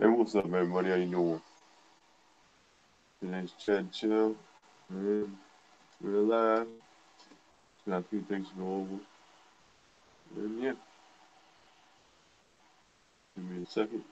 Hey, what's up, everybody? How you doing? Today's Chad Chill, and we're live. Got a few things to go over, and yeah, give me a second.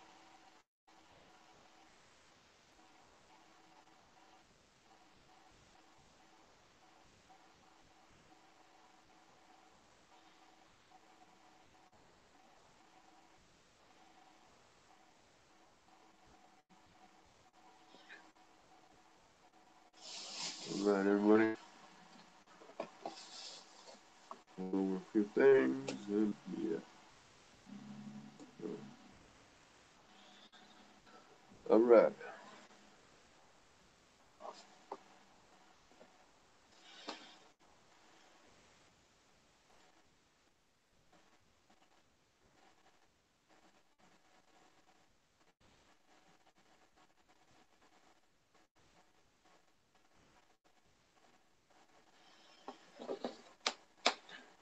All right, everybody. Go over a few things, and yeah. All right,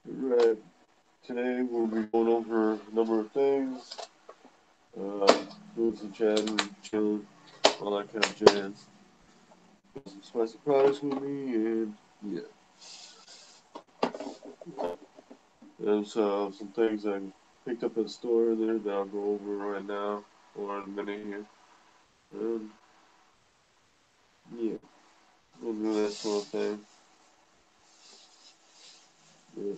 all right. Today we'll be going over a number of things. Doing some chatting, chilling, all that kind of jazz. Got some spicy products with me, and yeah. There's some things I picked up at the store there that I'll go over right now or in a minute here. Um, yeah, we'll do that sort of thing. Yeah,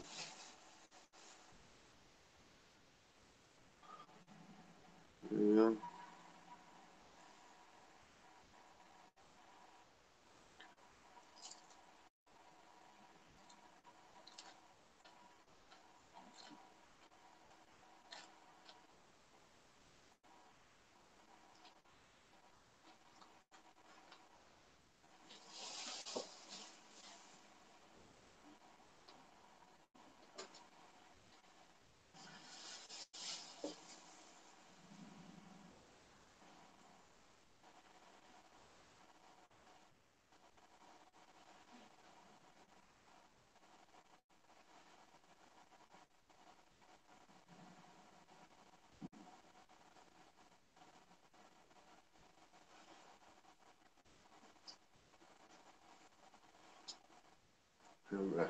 yeah. All right.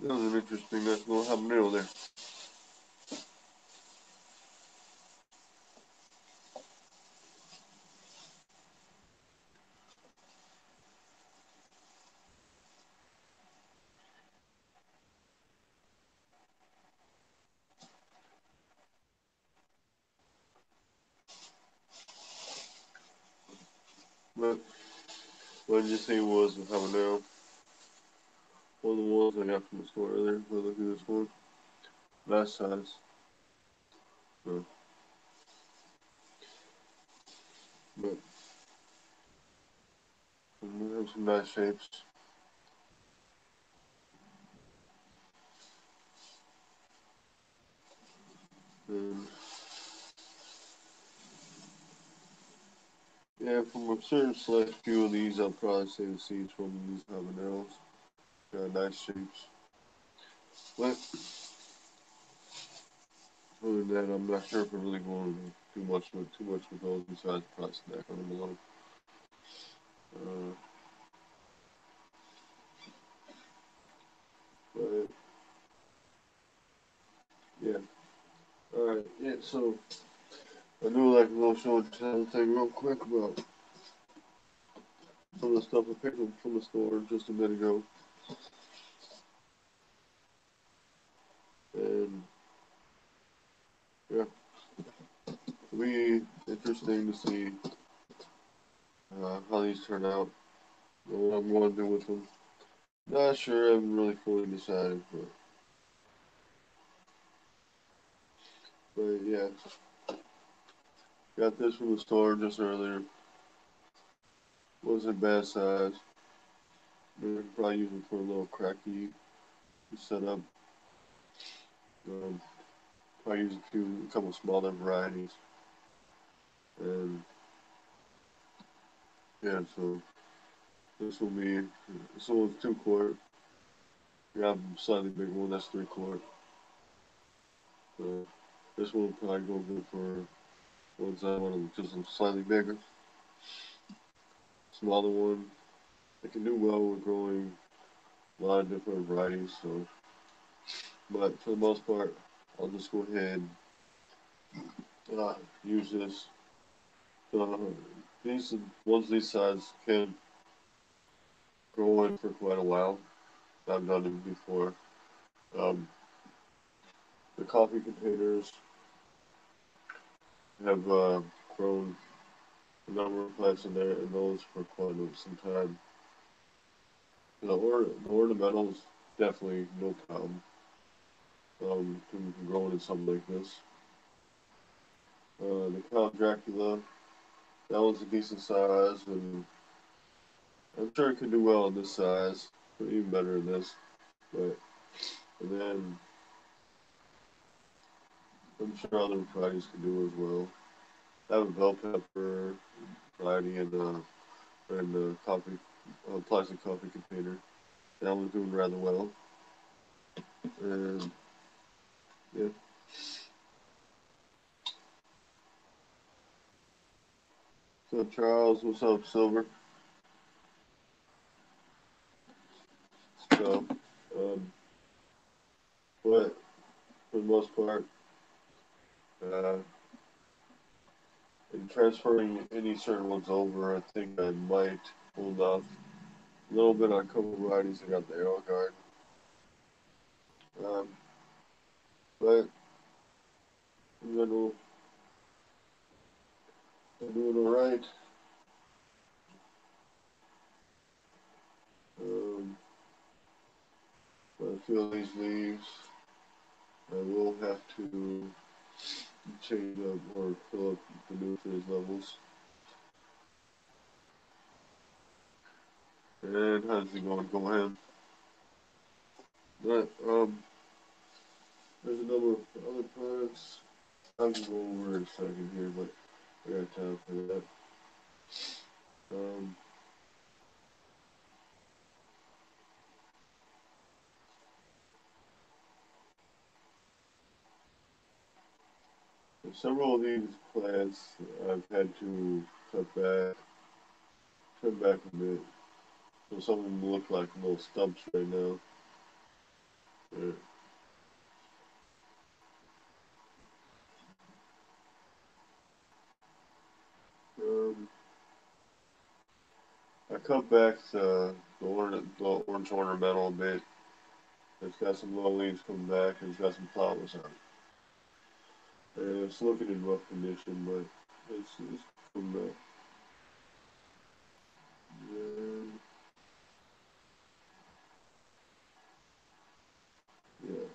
That was an interesting nice little habanero there. But what did you say was a habanero? One of the ones I got from the store earlier. Look at this one. Last size. So, but we have some nice shapes. And yeah, from a certain select few of these, I'll probably say the seeds from these habaneros. Got nice shapes. But other than that, I'm not sure if we're really going to do too much with those besides probably snack on them alone. Uh, but yeah. Alright, yeah, so I do like a little show and tell thing real quick about some of the stuff I picked up from the store just a minute ago. And yeah, it'll be interesting to see how these turn out, what I'm going to do with them. Not sure, I haven't really fully decided, but yeah, got this from the store just earlier. Wasn't bad size. Probably use it for a little cracky setup. Um, probably use a couple smaller varieties. And yeah, so this will be, this one's 2 quart. We have a slightly bigger one, that's 3 quart. So This one will probably go good for ones I want to just slightly bigger. Smaller one, it can do well with growing a lot of different varieties. So, but for the most part, I'll just go ahead and use this. These ones these size can grow in for quite a while. I've done it before. Um, the coffee containers have grown a number of plants in there, and those for quite some time. The ornamentals definitely no problem. Can grow in something like this. The Count Dracula, that one's a decent size, and I'm sure it could do well in this size, but even better in this. But and then I'm sure other varieties can do as well. I have a bell pepper variety in the coffee plastic coffee container. That one's doing rather well. And yeah. What's up, Charles? What's up, Silver? So, um, but for the most part, uh, in transferring any certain ones over, I think I might hold off a little bit on a couple varieties. I got the Arrow Garden. Um, but in general, I'm doing alright. But I feel these leaves, I will have to change up or fill up the nutrient levels. And how's it going? Go ahead. But there's a number of other products. I can go over in a second here, but I got time for that. Um, Several of these plants I've had to trim back a bit. So some of them look like little stumps right now. Yeah. Um, I cut back the orange ornamental a bit. It's got some low leaves coming back, and it's got some flowers on it. And it's looking in rough condition, but it's coming back. And, yeah,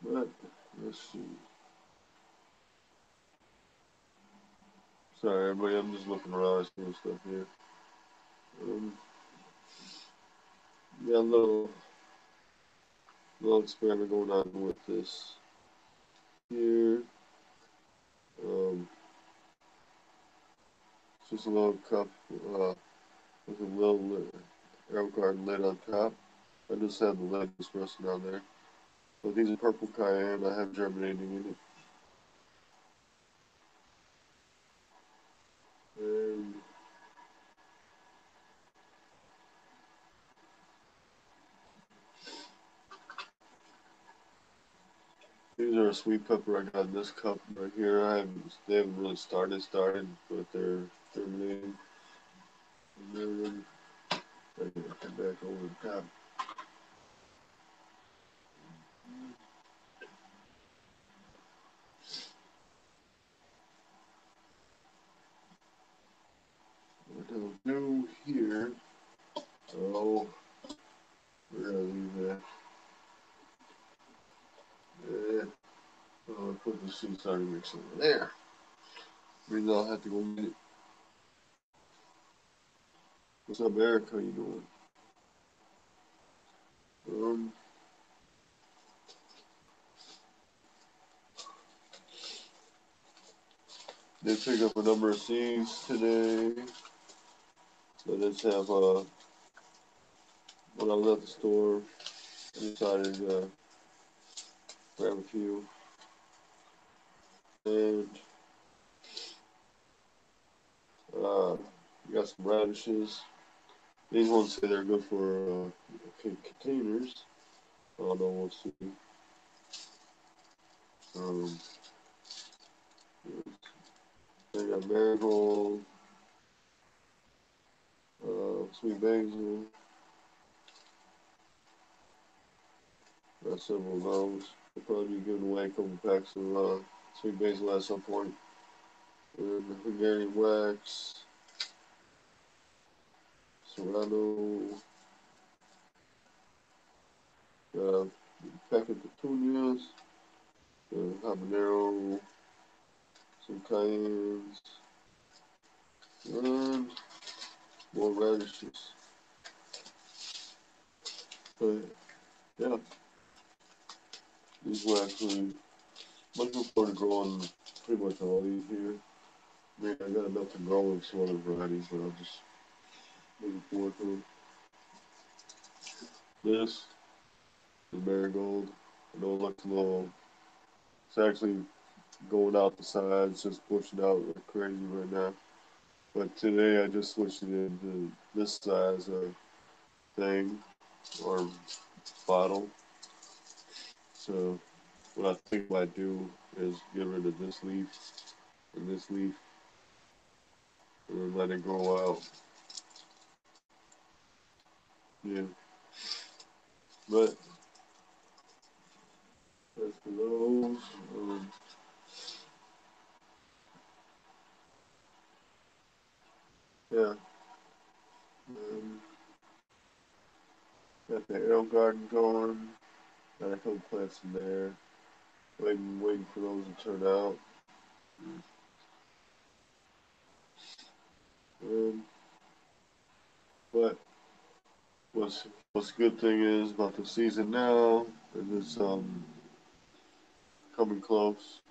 but let's see. Sorry, everybody, I'm just looking around, seeing stuff here. Um, yeah, little experiment going on with this here. It's just a little cup with a little arrow garden lid on top. I just have the lid just resting on there. But these are purple cayenne. I have germinating in it. And these are a sweet pepper I got in this cup right here. They haven't really started, but they're germinating. And then I can come back over the top. What I'll do here, oh, we're gonna leave that. I'll put the seed starting mix over there. Maybe I'll have to go get it. What's up, Eric? How you doing? Um, Did pick up a number of seeds today. I just have when I was at the store, I decided grab a few. And you got some radishes. These ones say they're good for containers. I don't know, we'll see. Um, they got marigold, sweet basil. Got several of those. I'll probably be giving away a couple packs of sweet basil at some point. And Hungarian wax, serrano, pack of petunias, habanero, some cayennes, and more radishes. But yeah, these will actually, looking forward to growing pretty much all these here. I mean, I got enough to grow in some other varieties, but I'm just looking forward to them. This is marigold. I know it looks a little, it's actually going out the sides, just pushing out like crazy right now. But today I just switched it into this size thing or bottle. So what I think I might do is get rid of this leaf and this leaf and then let it grow out. Yeah. But as for those, yeah. Um, got the arrow garden going. Got a couple plants in there. Waiting for those to turn out. Um, but what's a good thing is about the season now is it's coming close.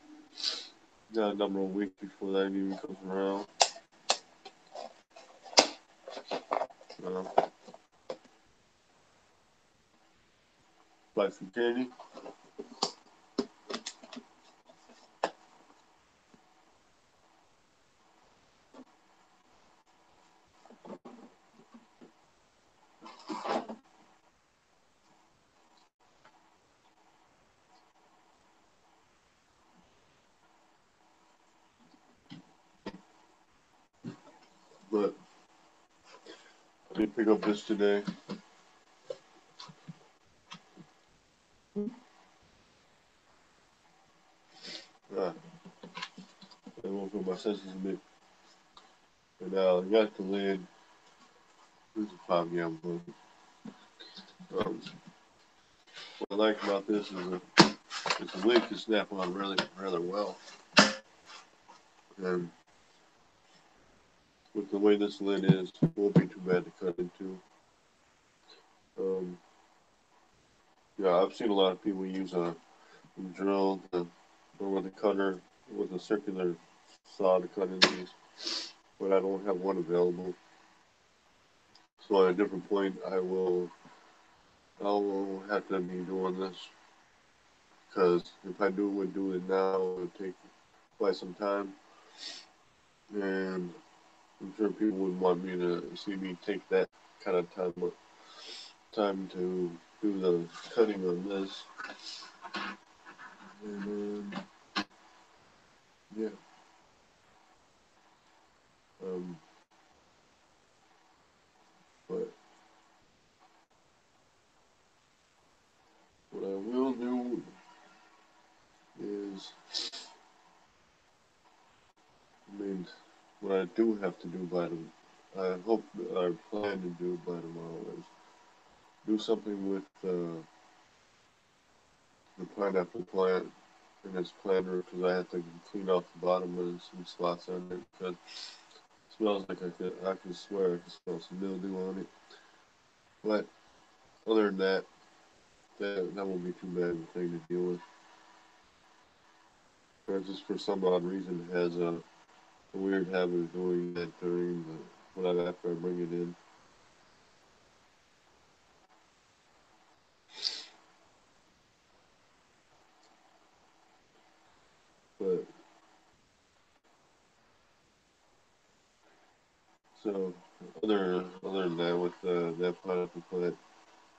Got a number of weeks before that even comes around. Uh, like some candy. But I did pick up this today. I won't put my senses a bit. And I got the lid. This is a 5 gallon book. What I like about this is the lid can snap on rather well. And with the way this lid is, it won't be too bad to cut into. Um, yeah, I've seen a lot of people use a drill or with a cutter with a circular saw to cut into these, but I don't have one available. So at a different point, I will have to be doing this because if I would do it now, it would take quite some time, and I'm sure people would want me to see me take that kind of time to do the cutting on this. And yeah, um, but what I will do is, I mean, what I do have to do by them, I hope I plan to do by tomorrow is do something with the pineapple plant in its planter because I have to clean off the bottom with some spots on it because it smells like I can swear I can smell some mildew on it. But other than that, that won't be too bad of a thing to deal with. But just for some odd reason it has a weird habit of doing that during after I bring it in. But so other than that, with that pineapple plant,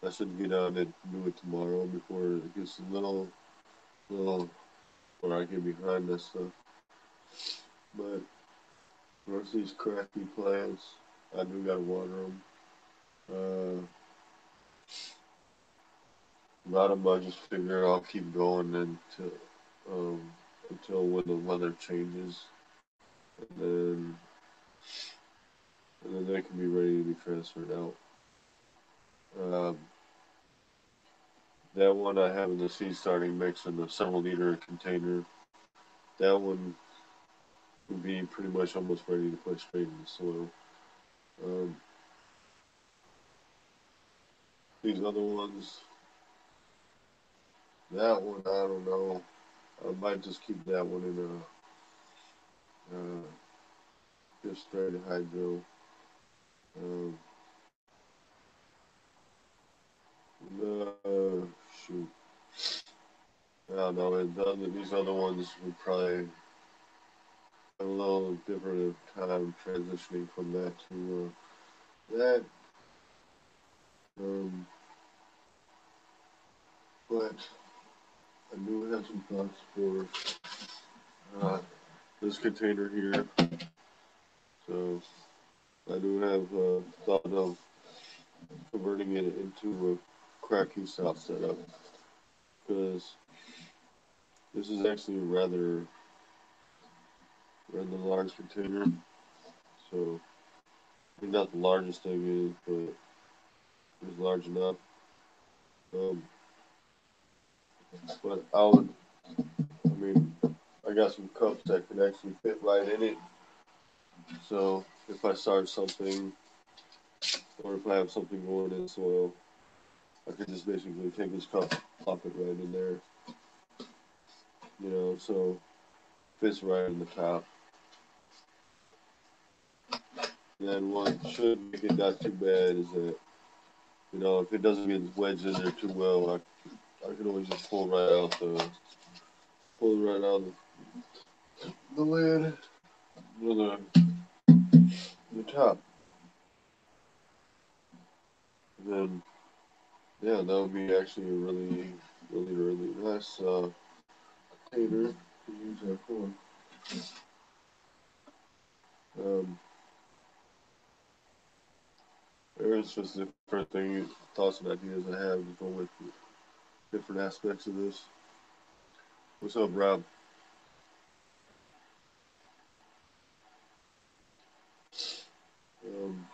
I should get on and do it tomorrow before it gets a little where I get behind this stuff. But most of these crafty plants, I do gotta water them. A lot of them I just figure I'll keep going um, until when the weather changes, and then and then they can be ready to be transferred out. Um, that one I have in the seed starting mix in the several liter container. That one would be pretty much almost ready to put straight in the soil. Um, these other ones, that one I don't know. I might just keep that one in just straight hydro. Um, shoot, I don't know. These other ones would probably have a little different time transitioning from that to that. Um, but I do have some thoughts for uh, this container here. So I do have thought of converting it into a cracky style setup because this is actually a rather large container. So I mean, not the largest thing is, but it's large enough. Um, but I mean, I got some cups that can actually fit right in it. So if I start something, or if I have something going in soil, I could just basically take this cup, plop it right in there. So fits right in the top. And then what should make it not too bad is that, if it doesn't get wedged in there too well, I can always just pull it right out the lid, the, the top. And then, yeah, that would be actually a really, really, really nice container to use that for. Um, there's just different thoughts and ideas I have to go with different aspects of this. What's up, Rob? Um,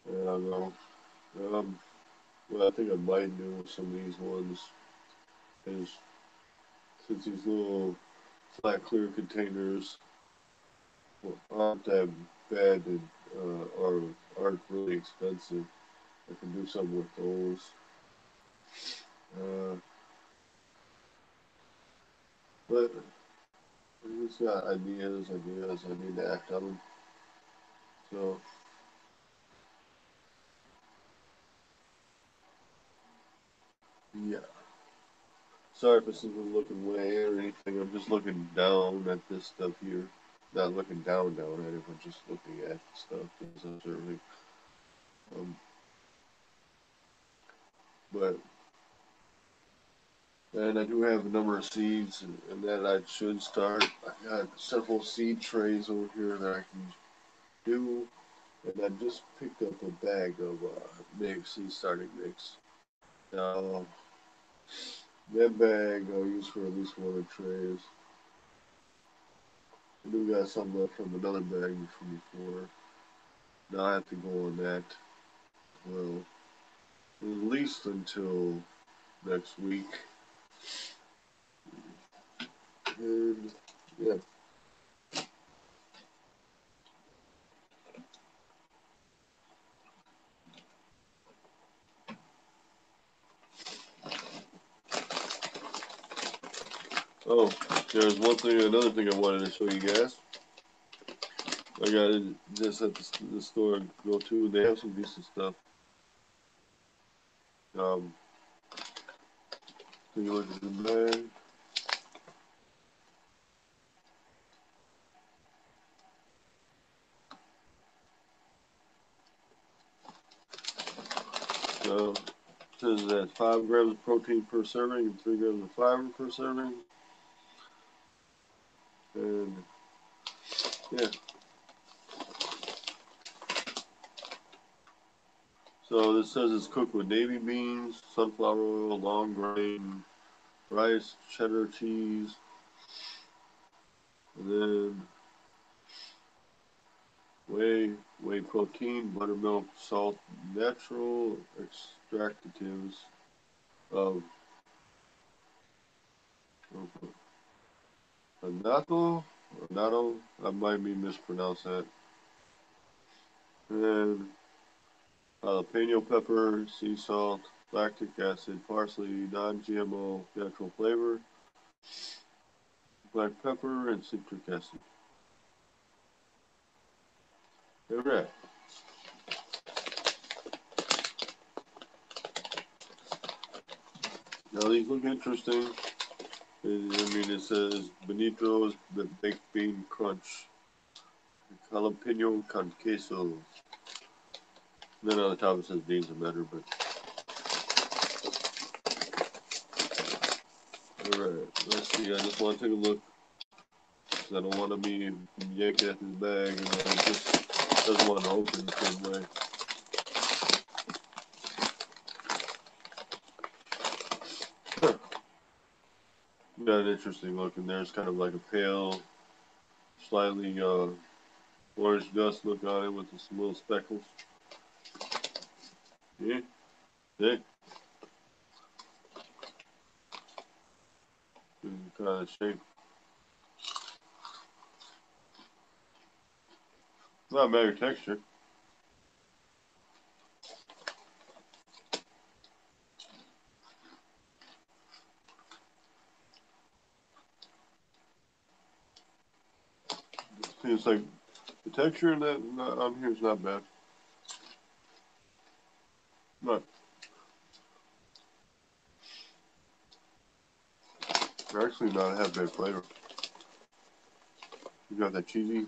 I don't know. Um, what I think I might do with some of these ones is since these little flat clear containers aren't that bad and aren't really expensive, I can do something with those. Uh, but I just got ideas. I need to act on them. So yeah. Sorry if this isn't looking way or anything. I'm just looking down at this stuff here. Not looking down at it, but just looking at the stuff, just observing. Um, but and I do have a number of seeds, and that I should start. I got several seed trays over here that I can do, and I just picked up a bag of mix, seed starting mix. Now that bag I'll use for at least one of the trays. I do got some left from another bag from before. Now I have to go on that. Well, at least until next week. And yeah. Oh, there's another thing I wanted to show you guys. I got it just at the store I go to. They have some decent stuff. take a look at the bag. So it says that 5 grams of protein per serving and 3 grams of fiber per serving. And yeah. So this says it's cooked with navy beans, sunflower oil, long grain, rice, cheddar cheese, and then whey protein, buttermilk, salt, natural extractives of annatto, I might be mispronounced that, and jalapeno pepper, sea salt, lactic acid, parsley, non-GMO, natural flavor, black pepper, and citric acid. Alright. Now these look interesting. I mean, it says Benito's Baked Bean Crunch, Jalapeno con Queso. And then on the top it says beans are better, but. Alright, let's see. I just want to take a look. Because I don't want to be yanking at this bag and then it just doesn't want to open the same way. Got an interesting look in there. It's kind of like a pale, slightly orange dust look on it with some little speckles. Yeah, yeah. Kind of shape. Not bad texture. It's like the texture in that on here is not bad. But they're actually not have bad flavor. You got that cheesy.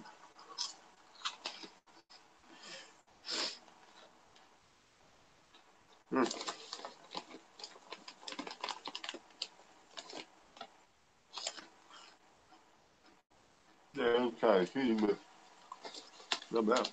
Yeah, it's kind of cheesy, but not bad.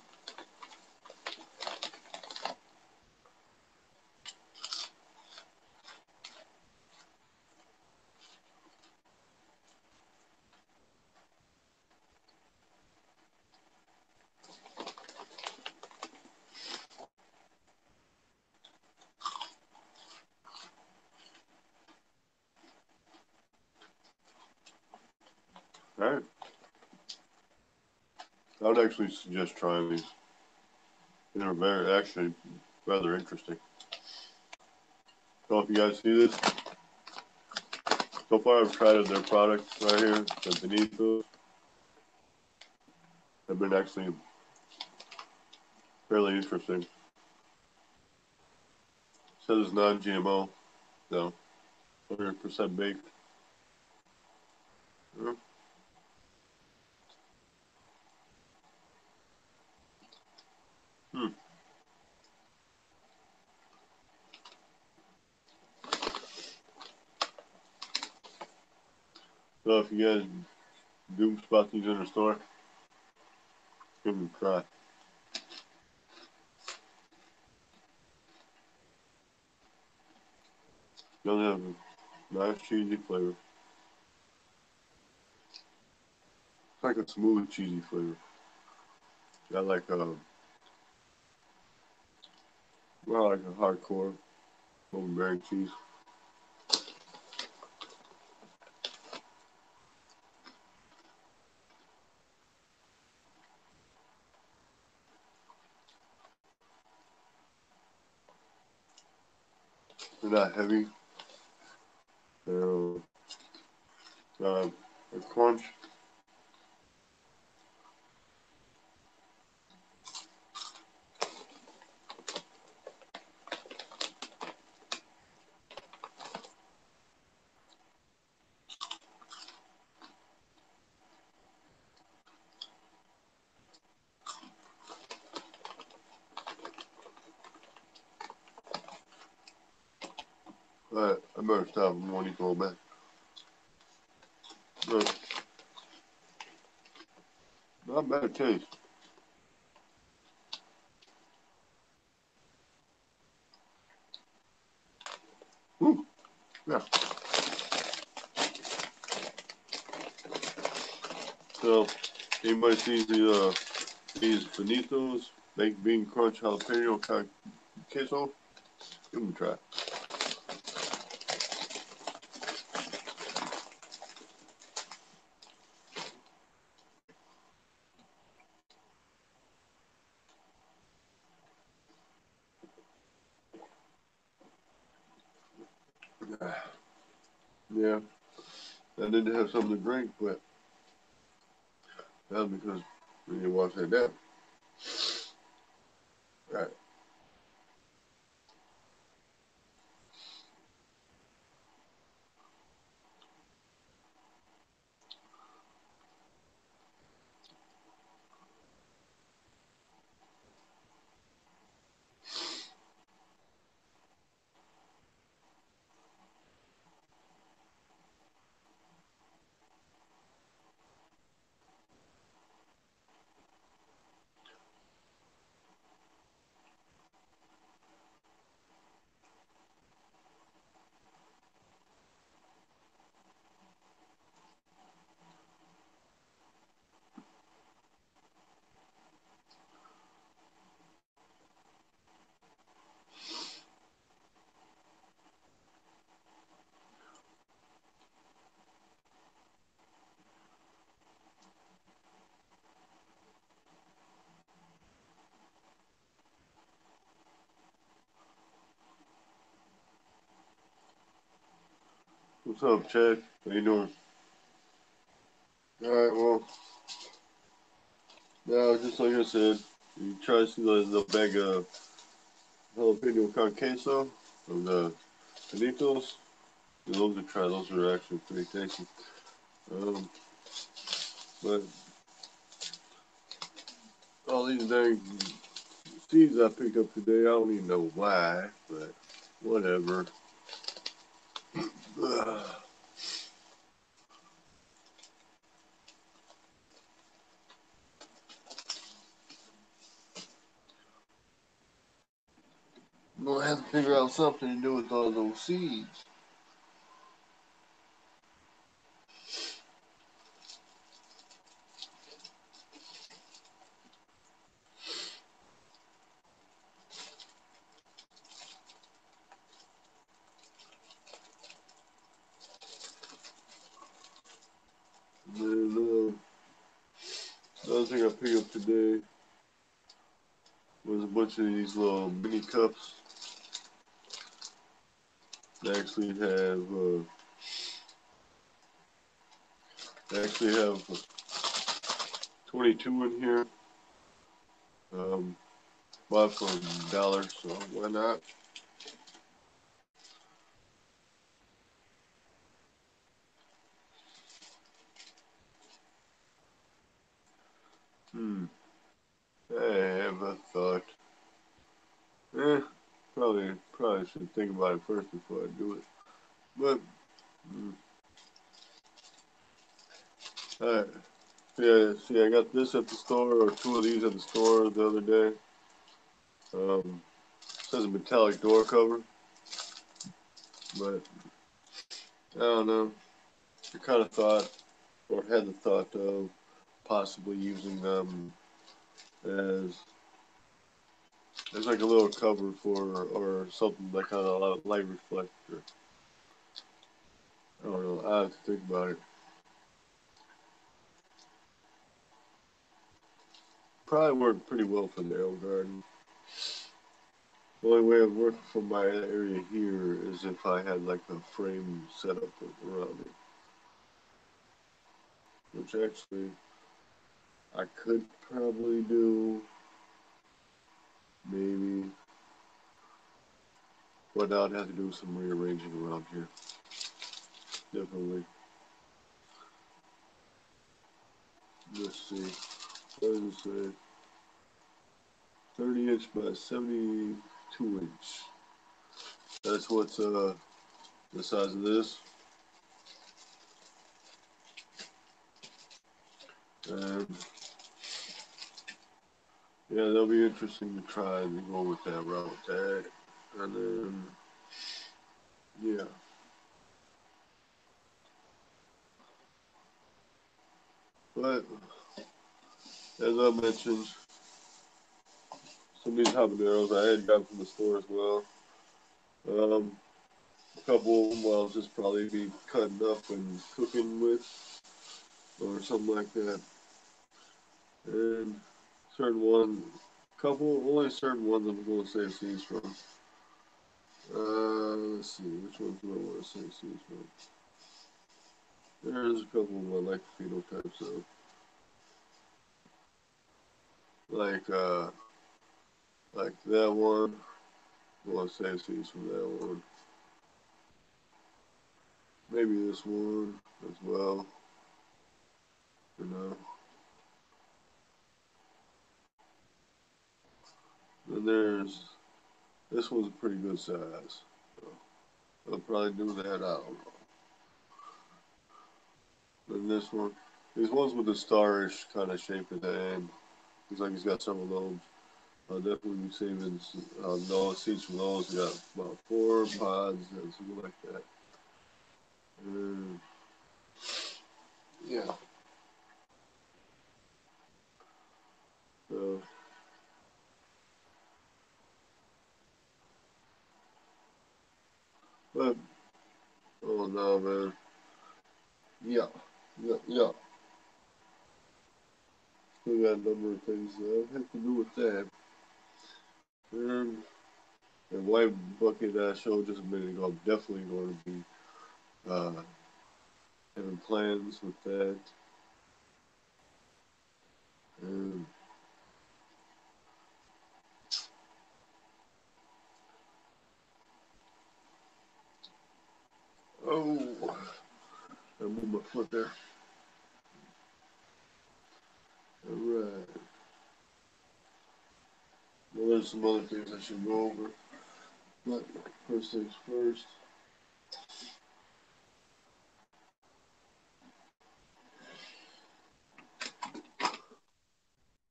Alright. I would actually suggest trying these. They're actually rather interesting. So if you guys see this, so far I've tried their products right here, the Benito. They've been actually fairly interesting. It says it's non-GMO, so 100% baked. Yeah. So if you guys do spot these in the store, give them a try. They'll have a nice cheesy flavor. It's like a smooth cheesy flavor. Not like well, like a hardcore overbearing cheese. They're not heavy. They're a crunch. Alright, I better stop. I'm gonna need to go back. But not bad taste. Whew. Yeah. So, anybody sees these Bonitos baked bean crunch jalapeno queso? Give them a try. Yeah, I did have something to drink, but that's because we didn't wash that down. Right. What's up, Chad? How you doing? All right. Well, now just like I said, you try to see the bag of jalapeno con queso from the Bonitos. Those are try. Those are actually pretty tasty. Um, but all these dang seeds I picked up today, I don't even know why, but whatever. I'm gonna have to figure out something to do with all those seeds. And then, another thing I picked up today was a bunch of these little mini cups. They actually have 22 in here. Um, Bought for $1, so why not? Hmm. I have a thought. Eh, probably should think about it first before I do it. But, alright. Yeah, see, I got this at the store, or two of these at the store the other day. It says a metallic door cover, but I don't know. I kind of thought, or had the thought of possibly using them as like a little cover for, or something like kind of a light reflector. I don't know. I have to think about it. Probably worked pretty well for the L garden. The only way it worked for my area here is if I had like a frame set up around it, which actually I could probably do, maybe, but I'd have to do some rearranging around here. Definitely. Let's see. What does it say? 30 inch by 72 inch. That's what's the size of this. And yeah, that'll be interesting to try and go with that route with that. And then, yeah. But, as I mentioned, some of these habaneros I had gotten from the store as well. A couple of them I'll just probably be cutting up and cooking with, or something like that. And certain one, only certain ones I'm going to save seeds from. Let's see, which ones do I want to save seeds from? There's a couple of I like phenotypes of. Like that one. I want to save seeds from that one. Maybe this one as well. You know. Then there's this one's a pretty good size. So I'll probably do that. I don't know. Then this one, these ones with the starish kind of shape at the end. Looks like he's got several lobes. I'll definitely be saving those seeds from those. We got about 4 pods and something like that. And yeah. So, but oh no, man. Yeah, yeah. Still got a number of things that have to do with that. And white bucket that I showed just a minute ago, I'm definitely going to be uh, having plans with that. And oh, I moved my foot there. All right. Well, there's some other things I should go over. But first things first.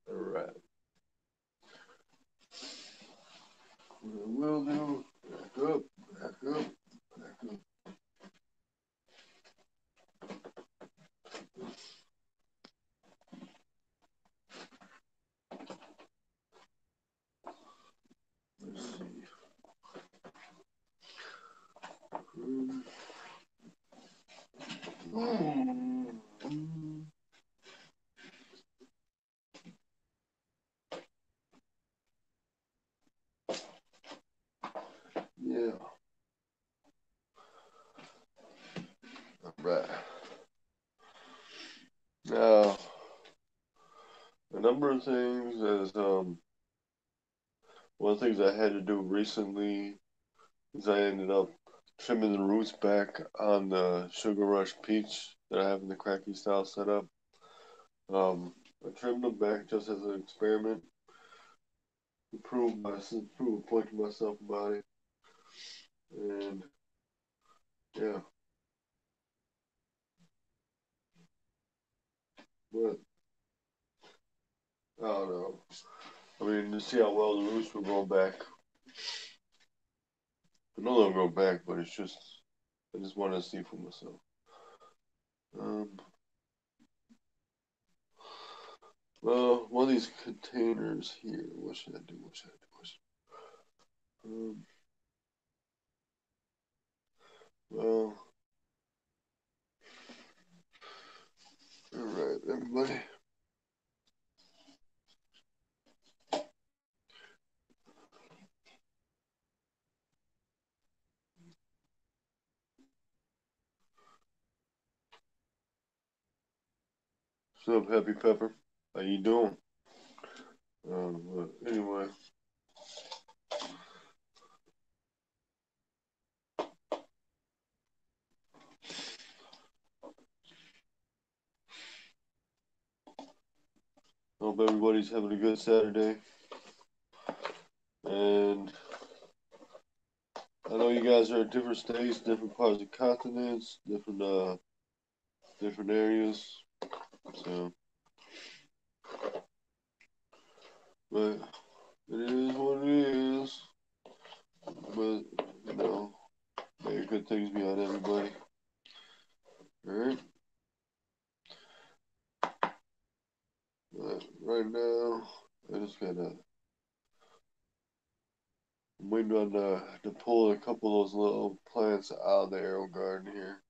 All right. What I will do, back up, back up, back up. Let's see. Yeah. All right. Now, a number of things as one of the things I had to do recently is I ended up trimming the roots back on the Sugar Rush peach that I have in the cracky style setup. I trimmed them back just as an experiment to prove a point to myself about it. And yeah, but I don't know. I mean, to see how well the roots will grow back. I know they'll grow back, but it's just I just wanted to see for myself. Um, well, one of these containers here. What should I do? What should I do? What should I do? Well, all right, everybody. What's up, Happy Pepper? How you doing? But anyway. Hope everybody's having a good Saturday. And I I know you guys are in different states, different parts of continents, different areas. So, but it is what it is. But you know, may good things be on everybody. All right. But right now, I just gotta. I'm waiting on to pull a couple of those little plants out of the AeroGarden here.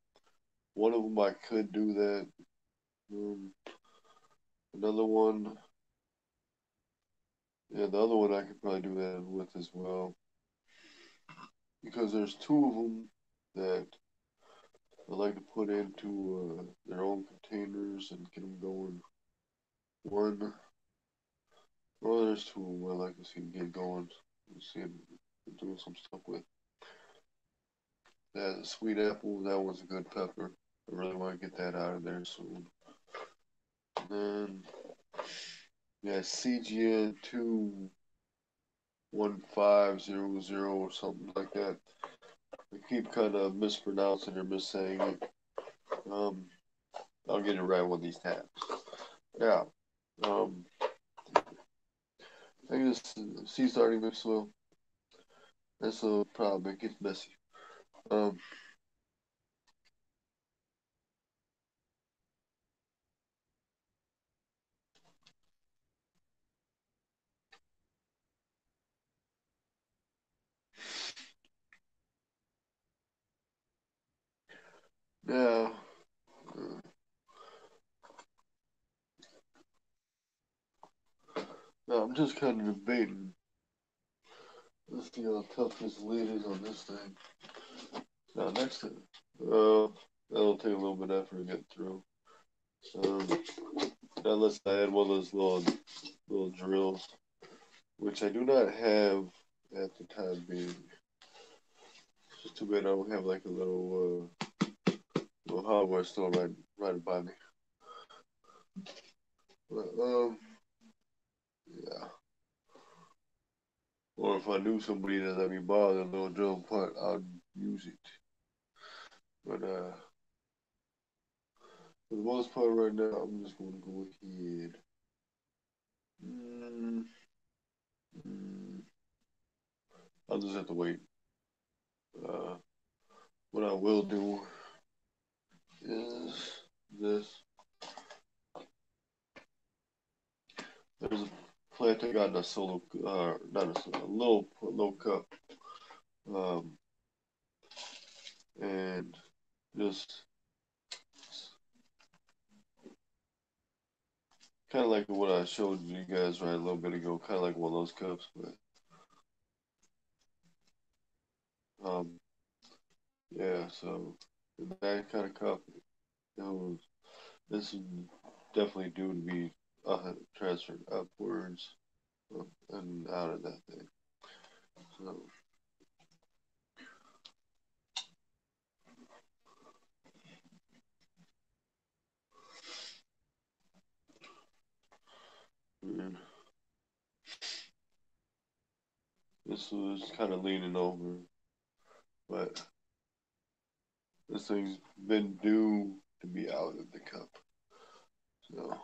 One of them I could do that. Um, Another one, yeah, the other one I could probably do that with as well. Because there's two of them that I like to put into their own containers and get them going. One, well, there's two of them I like to see them get going. See them doing some stuff with. That sweet apple, that was a good pepper. I really want to get that out of there soon. And then, yeah, CGN 21500 or something like that. I keep kind of mispronouncing or missaying it. I'll get it right one of these times. Now, I think this seed starting mix will. That's a problem. It gets messy. Um, Now, now I'm just kind of debating. Let's see how tough this lid is on this thing. Now, next thing, that'll take a little bit of effort to get through. Um, Now let's add one of those little drills, which I do not have at the time being. It's just too bad I don't have like a little hardware store right by me. But yeah. Or if I knew somebody that let me borrow the little drill part, I'd use it. But for the most part right now, I'm just going to go ahead. Mm, mm, I'll just have to wait. Uh, what I will do is this. There's a plant I got in a solo, not a solo, a little cup, and just kind of like what I showed you guys right a little bit ago, kind of like one of those cups, but yeah. So that kind of cup, this would definitely due to be transferred upwards and out of that thing. So. And this was kind of leaning over, but this thing's been due to be out of the cup. So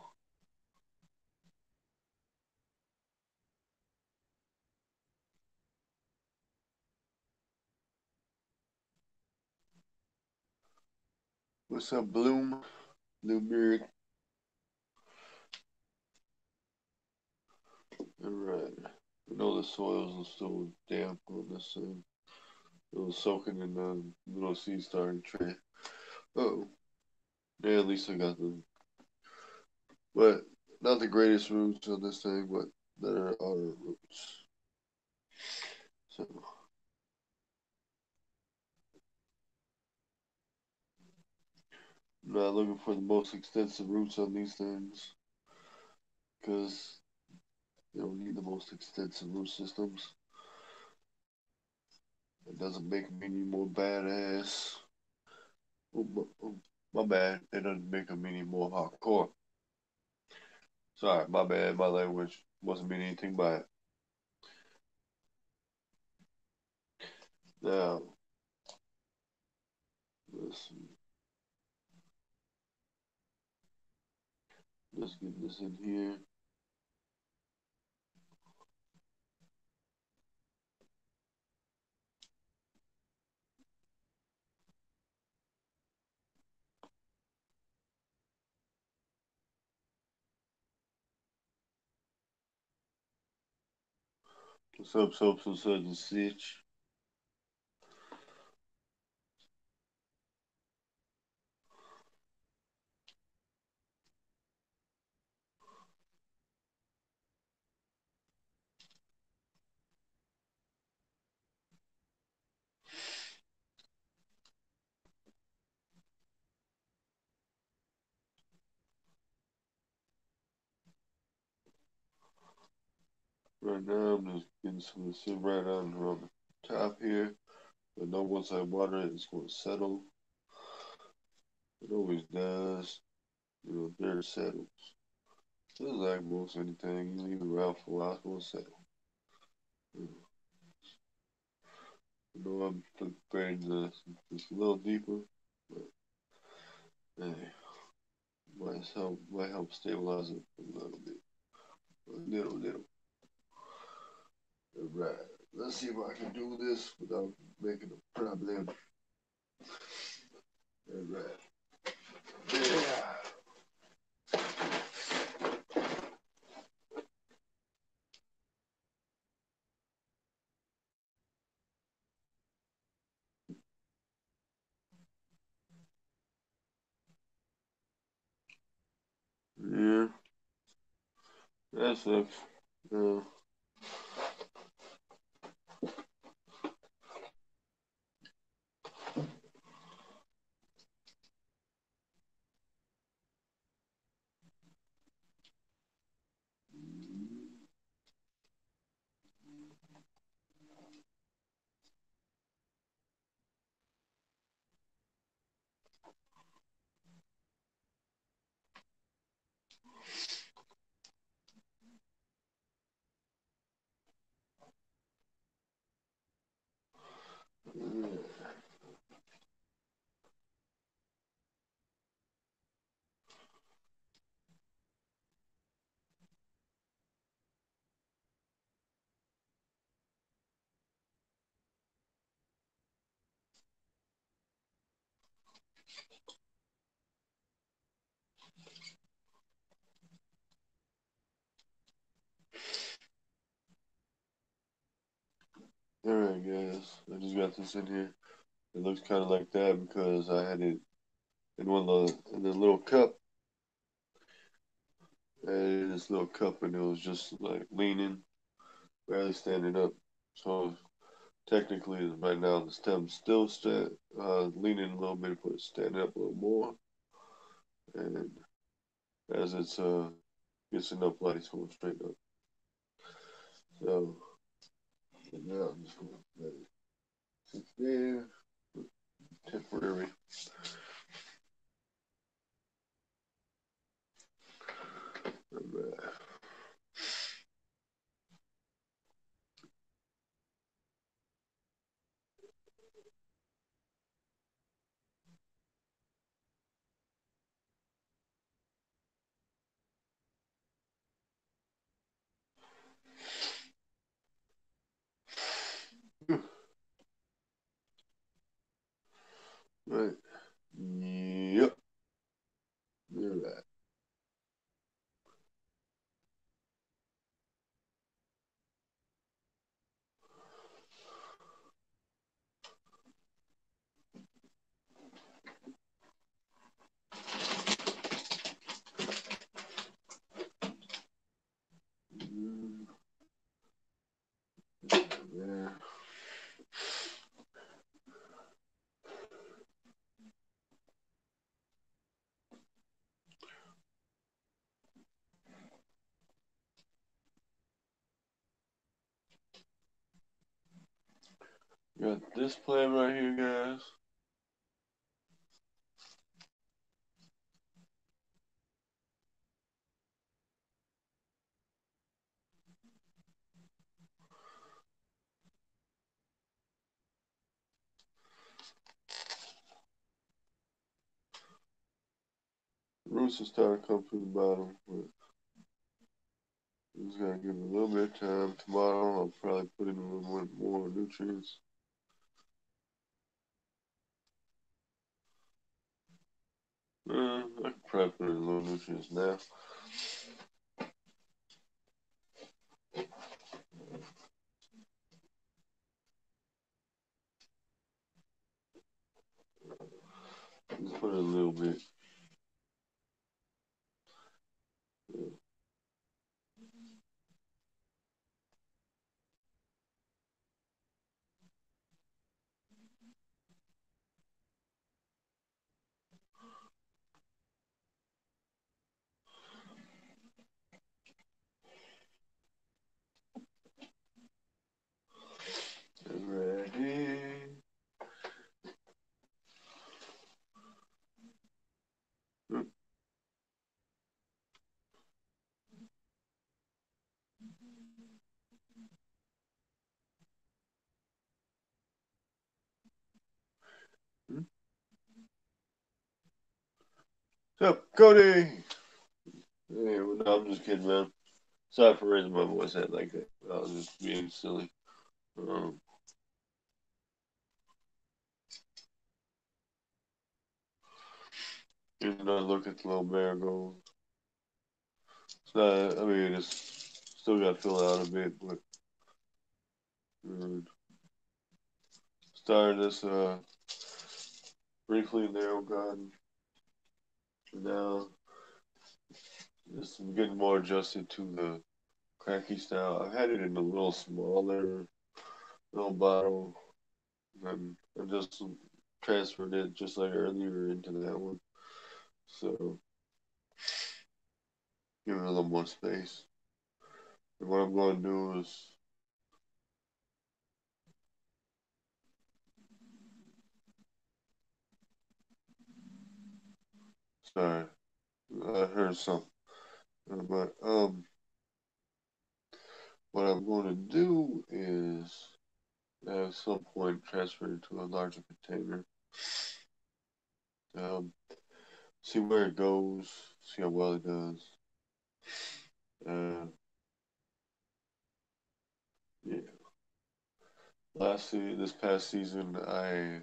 what's up, Bloom? Bluebeard. Alright. I know the soils are still damp on this thing. It was soaking in the little seed starting tray. Oh. Yeah, at least I got them. But not the greatest roots on this thing, but there are roots. So I'm not looking for the most extensive roots on these things because they don't need the most extensive root systems. It doesn't make them any more badass. My bad. It doesn't make them any more hardcore. Sorry, my bad. My language wasn't meaning anything by it. Now, Let's see. Let's get this in here. What's up, soaps and suds and stitch? Right now, I'm just getting some to sit right on the top here. I know once I water it, it's going to settle. It always does. You know, dirt settles. Just like most anything, you leave it around for a while, it's going to settle. You know, I'm grading this a little deeper, but hey, might help stabilize it a little bit. A little. All right. Let's see if I can do this without making a problem. All right. Yeah. Yeah. That sucks. Uh, all right, guys. I just got this in here. It looks kind of like that because I had it in in the little cup. I had it in this little cup, and it was just like leaning, barely standing up. So technically, right now the stem's still leaning a little bit, but it's standing up a little more. And as it's gets enough light, it's going straight up. So now I'm just going to let it sit there, temporary. All right. Right. Yep. All right. There. Got this plan right here, guys. roots will start to come from the bottom, but just gotta give it a little bit of time. Tomorrow I'll probably put in a little bit more nutrients. I could probably put in a little nutrients now. Just put in a little bit. Yeah. Ready. What's up, Cody? Hey, well, no, I'm just kidding, man. Sorry for raising my voice at like that. I was just being silly. Even though I look at the little marigold. It's not, I mean, it's still got to fill out a bit, but started this briefly in the Arrow Garden. Now, just I'm getting more adjusted to the cracky style. I've had it in a little smaller little bottle, and I just transferred it just like earlier into that one. So, give it a little more space. And what I'm going to do is, sorry, I heard something, but what I'm going to do is at some point transfer it to a larger container. See where it goes, see how well it does. Yeah. This past season, I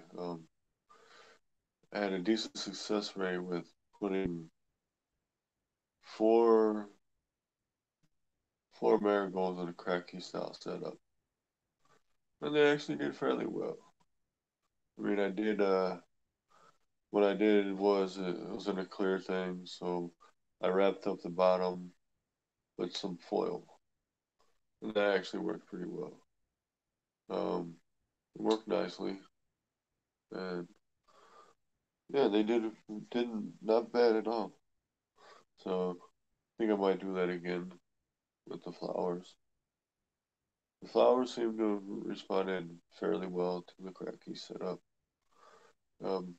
had a decent success rate with putting four marigolds in a cracky style setup, and they actually did fairly well. I mean, I did. What I did was it was in a clear thing, so I wrapped up the bottom with some foil, and that actually worked pretty well. It worked nicely, and yeah, they didn't not bad at all. So I think I might do that again with the flowers. The flowers seem to have responded fairly well to the cracky setup. Um,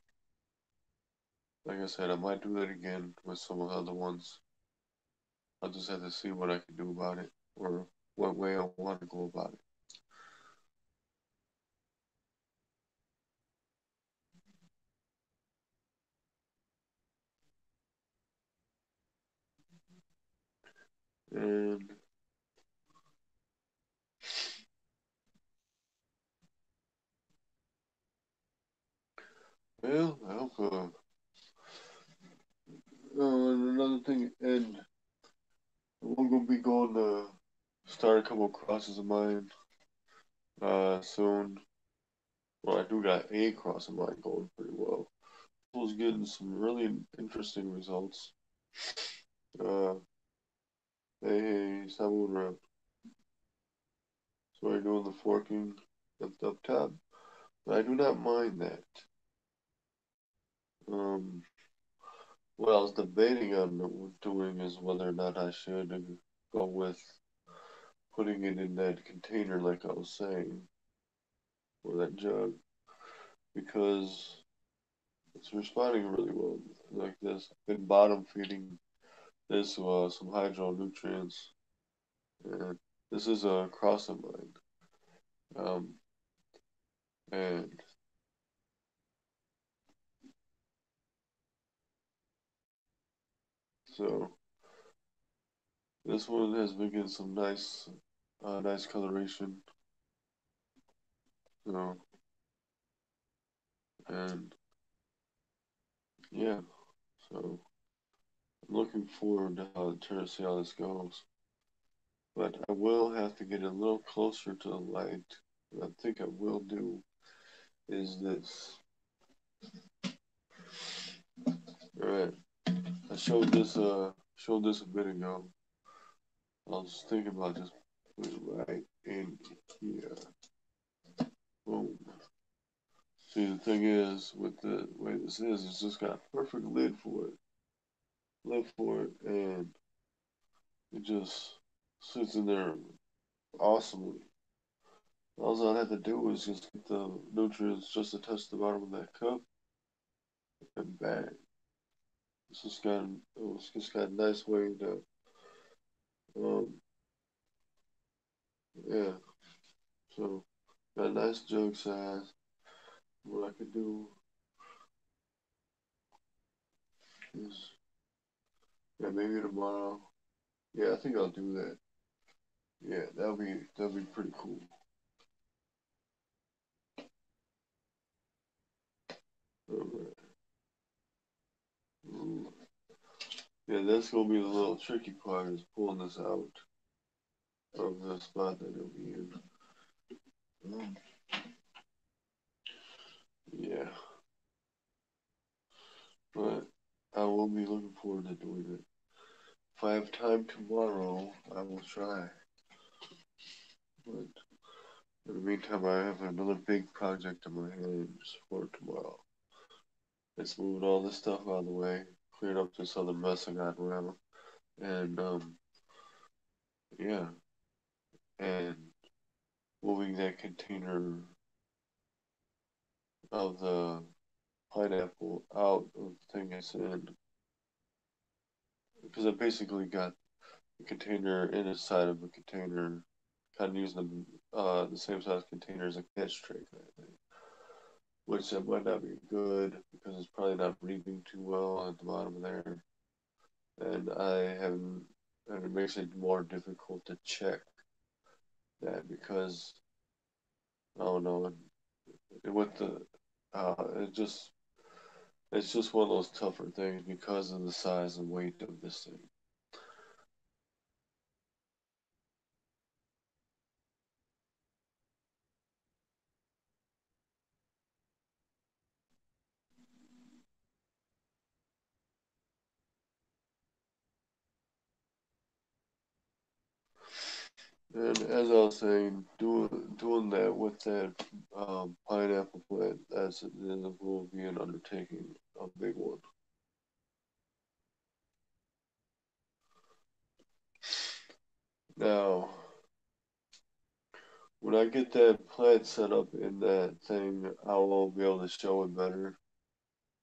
like I said, I might do that again with some of the other ones. I'll just have to see what I can do about it or what way I want to go about it. And well, I hope. And another thing, and I'm gonna be going to start a couple of crosses of mine soon. Well, I do got a cross of mine going pretty well. I was getting some really interesting results. Uh, hey, stop moving around. So we're doing the forking at the up top, but I do not mind that. Um, what I was debating on doing is whether or not I should go with putting it in that container, like I was saying, or that jug, because it's responding really well like this. I've been bottom feeding this some hydro nutrients, and this is a cross of mine. Um, and So this one has been getting some nice coloration. So and yeah, so I'm looking forward to see how this goes. But I will have to get a little closer to the light. What I think I will do is this. All right, I showed this a bit ago. I was thinking about just putting it right in here. Boom. See, the thing is, with the way this is, it's just got a perfect lid for it, and it just sits in there awesomely. All I have to do is just get the nutrients just to touch the bottom of that cup, and bang. It's just got a nice way to, um, yeah. So, got a nice jug size. What I could do is, yeah, maybe tomorrow. Yeah, I think I'll do that. Yeah, that'll be pretty cool. Alright. Yeah, that's gonna be the little tricky part is pulling this out of the spot that it'll be in. Um, yeah, but I will be looking forward to doing it. If I have time tomorrow, I will try. But in the meantime, I have another big project in my hands for tomorrow. It's moving all this stuff out of the way, clearing up this other mess I got around, and yeah, and moving that container of the pineapple out of the thing it's in, because I basically got the container in inside of a container, kind of using the same size container as a catch tray kind of thing, which that might not be good because it's probably not breathing too well at the bottom of there, and and it makes it more difficult to check that because I don't know, with the it just it's just one of those tougher things because of the size and weight of this thing. And as I was saying, doing that with that pineapple plant, will be an undertaking, a big one. Now, when I get that plant set up in that thing, I will be able to show it better.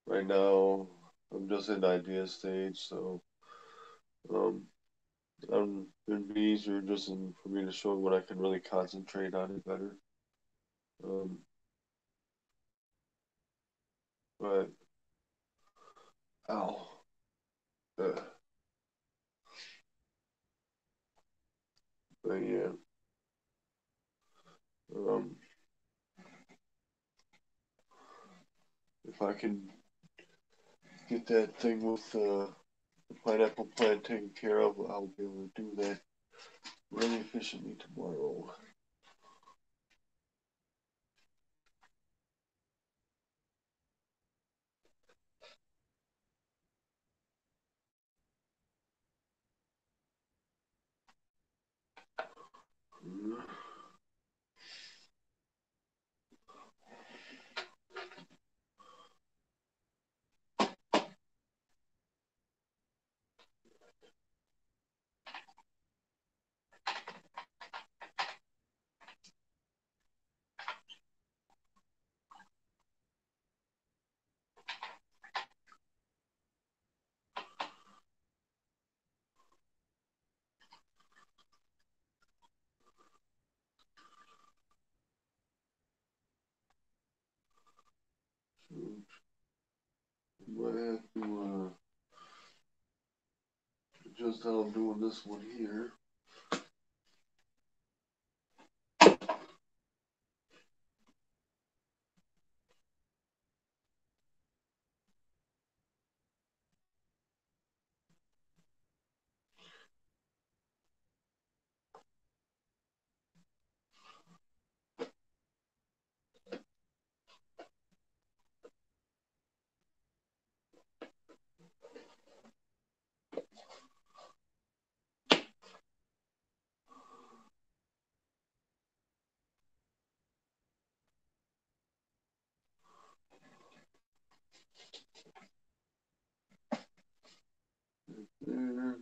Right now, I'm just in the idea stage, so um, it'd be easier for me to show when I can really concentrate on it better. Um, but ow, uh, but yeah, um, if I can get that thing with the pineapple plant taken care of, I'll be able to do that really efficiently tomorrow. So, might have to how I'm doing this one here. There.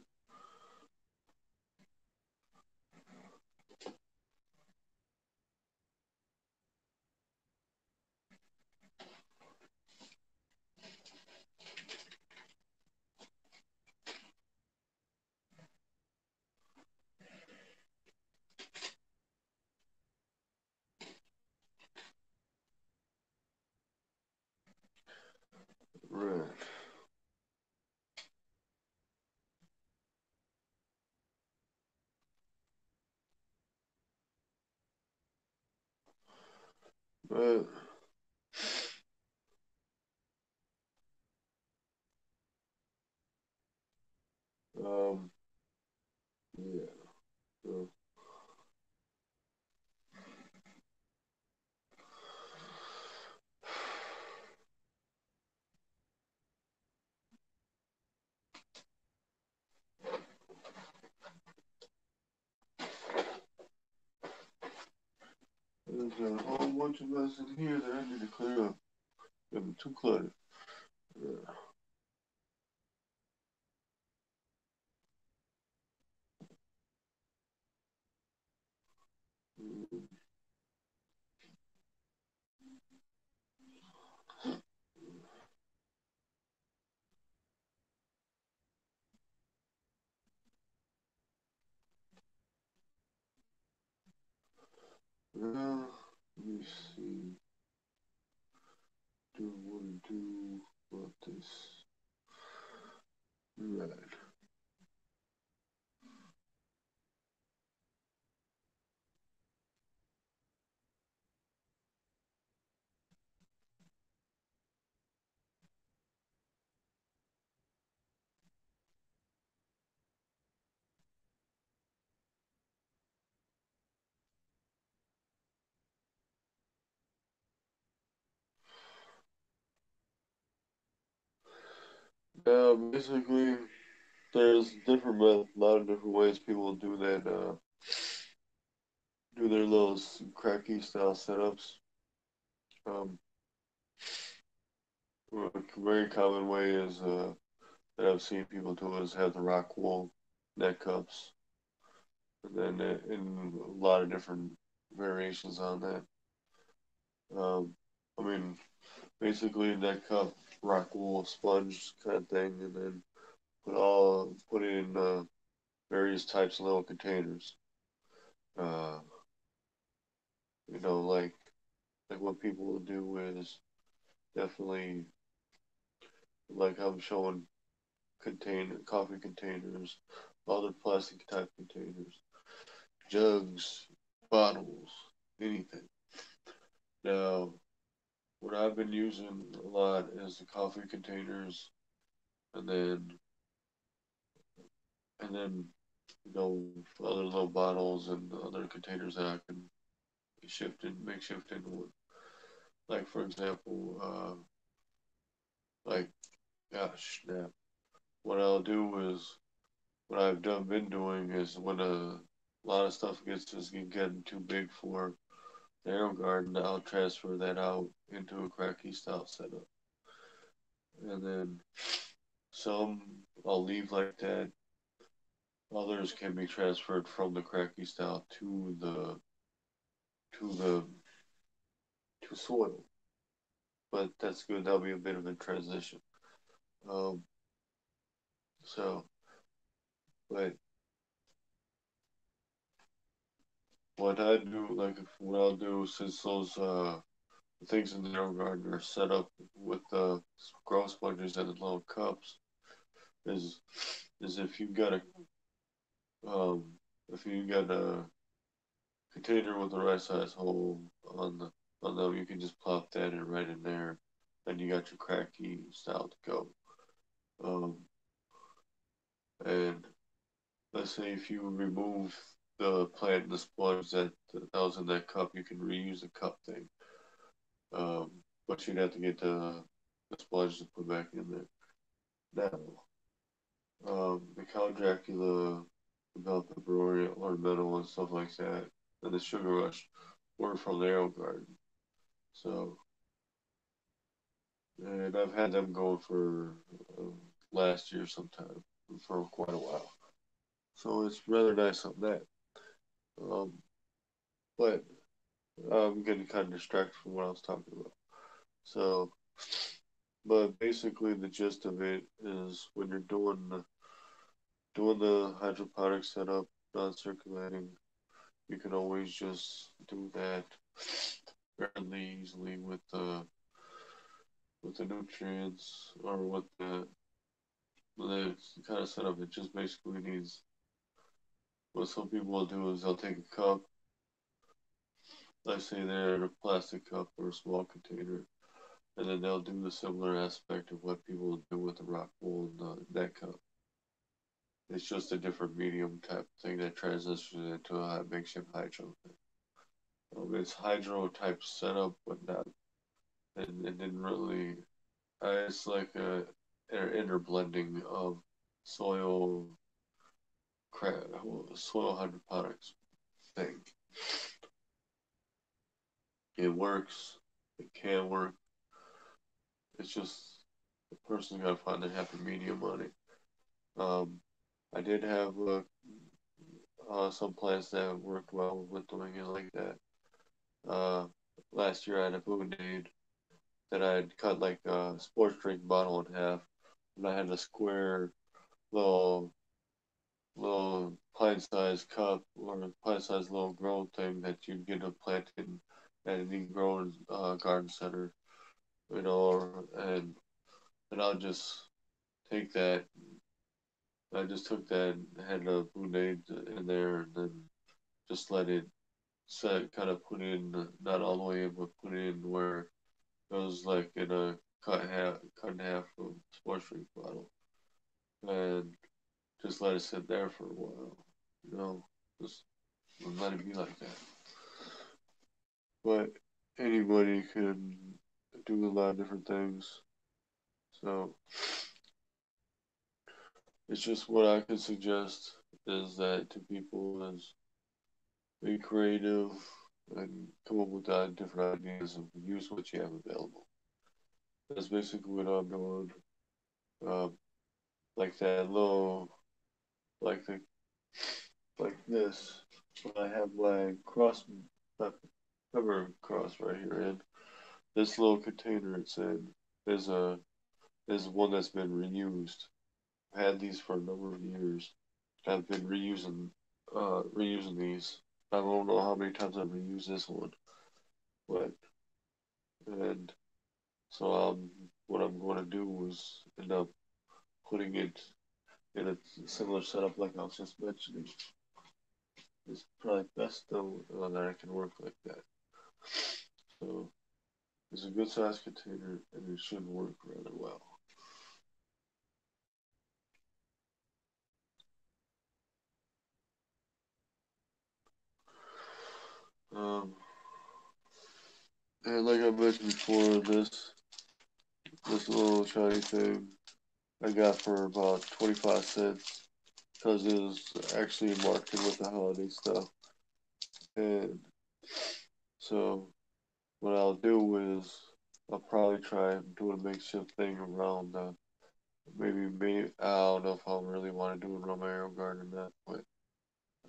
Right. But um, yeah. So, there's a whole bunch of mess in here that I need to clear up. I'm too cluttered. Yeah. Well, let me see. Do want to do about this. Right. Now, basically, there's different, a lot of different ways people do that. Do their little cracky style setups. Um, a very common way is that I've seen people do is have the rock wool neck cups, and then in a lot of different variations on that. Um, I mean, basically neck cup, rock wool, sponge kind of thing, and then put it in various types of little containers. Uh, like what people will do is definitely like I'm showing coffee containers, other plastic type containers, jugs, bottles, anything. Now, what I've been using a lot is the coffee containers, and then other little bottles and other containers that I can make shift into with. Like for example, like gosh, snap. What I'll do is what I've been doing is when a lot of stuff is getting too big for the AeroGarden, I'll transfer that out into a cracky style setup, and then some I'll leave like that. Others can be transferred from the cracky style to the to soil, but that's good. That'll be a bit of a transition. Um, so, but what I'll do since those things in the AeroGarden are set up with the grow sponges and the little cups is is if you've got If you got a container with the right size hole on them, you can just plop that in right in there, and you got your cracky style to go. Um, and let's say if you remove the plant and the sponge that was in that cup, you can reuse the cup thing. But you'd have to get the sponge to put back in there. Now, the Count Dracula, the Bell Pepperoni ornamental and stuff like that, and the Sugar Rush were from the Ale Garden. So, and I've had them going for last year sometime for quite a while. So it's rather nice on that. Um, but I'm getting kind of distracted from what I was talking about. So, but basically the gist of it is when you're doing the hydroponic setup, non-circulating, you can always just do that fairly easily with the nutrients or with the kind of setup. It just basically needs what some people will do is they'll take a cup, let's say they're in a plastic cup or a small container, and then they'll do the similar aspect of what people do with the rock wool and that cup. It's just a different medium type thing that transitions into a makeshift hydro thing. It's hydro type setup, but not, and it didn't really. It's like an interblending of soil, soil hydroponics thing. It works. It can work. It's just the person's got to find the happy medium on it. Um, I did have some plants that worked well with doing it like that. Uh, Last year I had a Band-Aid that I had cut like a sports drink bottle in half, and I had a square little pint-sized cup or pint-sized little grow thing that you'd get a plant in at any growing garden center, and I'll just take that. I just took that and had a Band-Aid in there, and then just let it set, kind of put in, not all the way in, but put in where it was like in a cut in half of sports drink bottle, and just let it sit there for a while, you know, just let it be like that. But anybody can do a lot of different things, so it's just what I could suggest is that to people is be creative and come up with different ideas and use what you have available. That's basically what I'm doing. Um, like that little, like the, like this. When I have my pepper cross right here in this little container it's in is a is one that's been reused. I've had these for a number of years. I've been reusing these. I don't know how many times I've reused this one, but and so what I'm going to do is end up putting it in a similar setup like I was just mentioning. It's probably best though that I can work like that. So it's a good sized container and it should work rather well. Um, and like I mentioned before, this little shiny thing I got for about 25 cents because it was actually marketed with the holiday stuff. And so what I'll do is I'll probably try and do a makeshift thing around maybe I don't know if I really want to do it around my arrow garden or not, but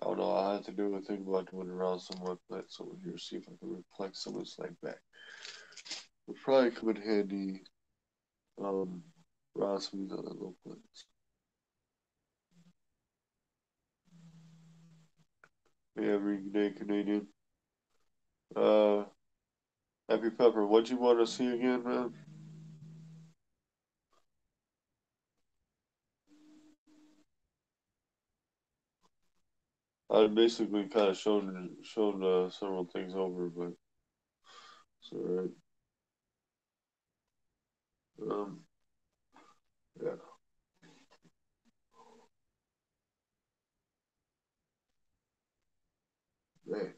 I don't know. I'll have to do a thing about doing it around someone, but someone here see if I can reflect someone's like back. Would probably come in handy um around some of these other little plants. Hey, everyday Canadian. Uh, Happy Pepper, what'd you want to see again, man? I basically kind of shown several things over, but it's all right. Um, yeah. Hey.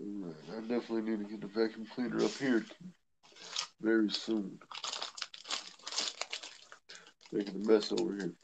All right. I definitely need to get the vacuum cleaner up here very soon. Making a mess over here.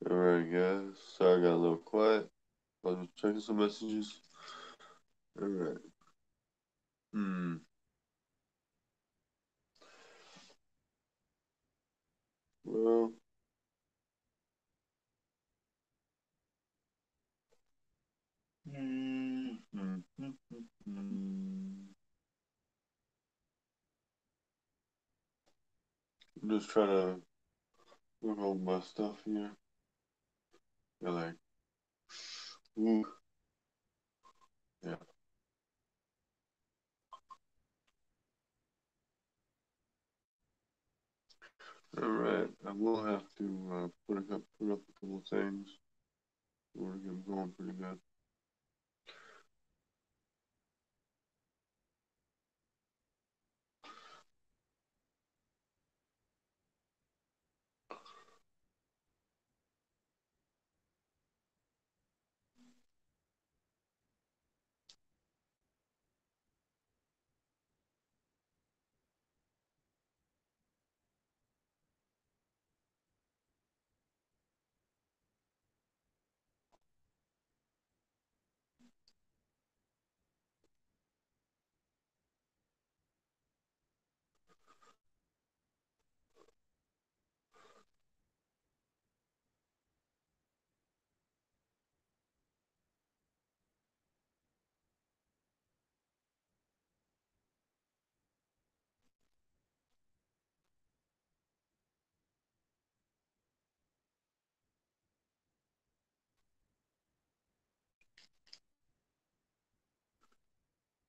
All right, guys. Sorry I got a little quiet. I was checking some messages. All right. Hmm. Well. I'm just trying to look over my stuff here. Yeah, like, ooh, yeah. All right. I will have to put up a couple of things. We're getting going pretty good.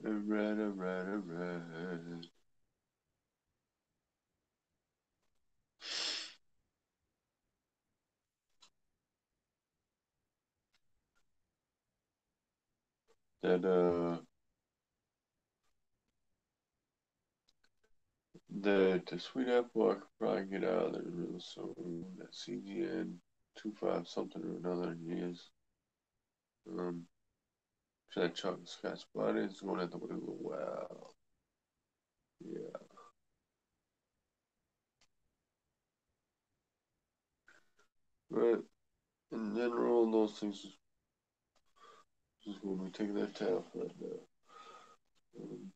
All right, all right, all right. That the sweet apple I could probably get out of there real soon. That CGN 25 something or another is. Um, that chocolate scotch bonnet is going to have to wait a little while. Yeah. But in general, those things just going to be taking their time right now. Um,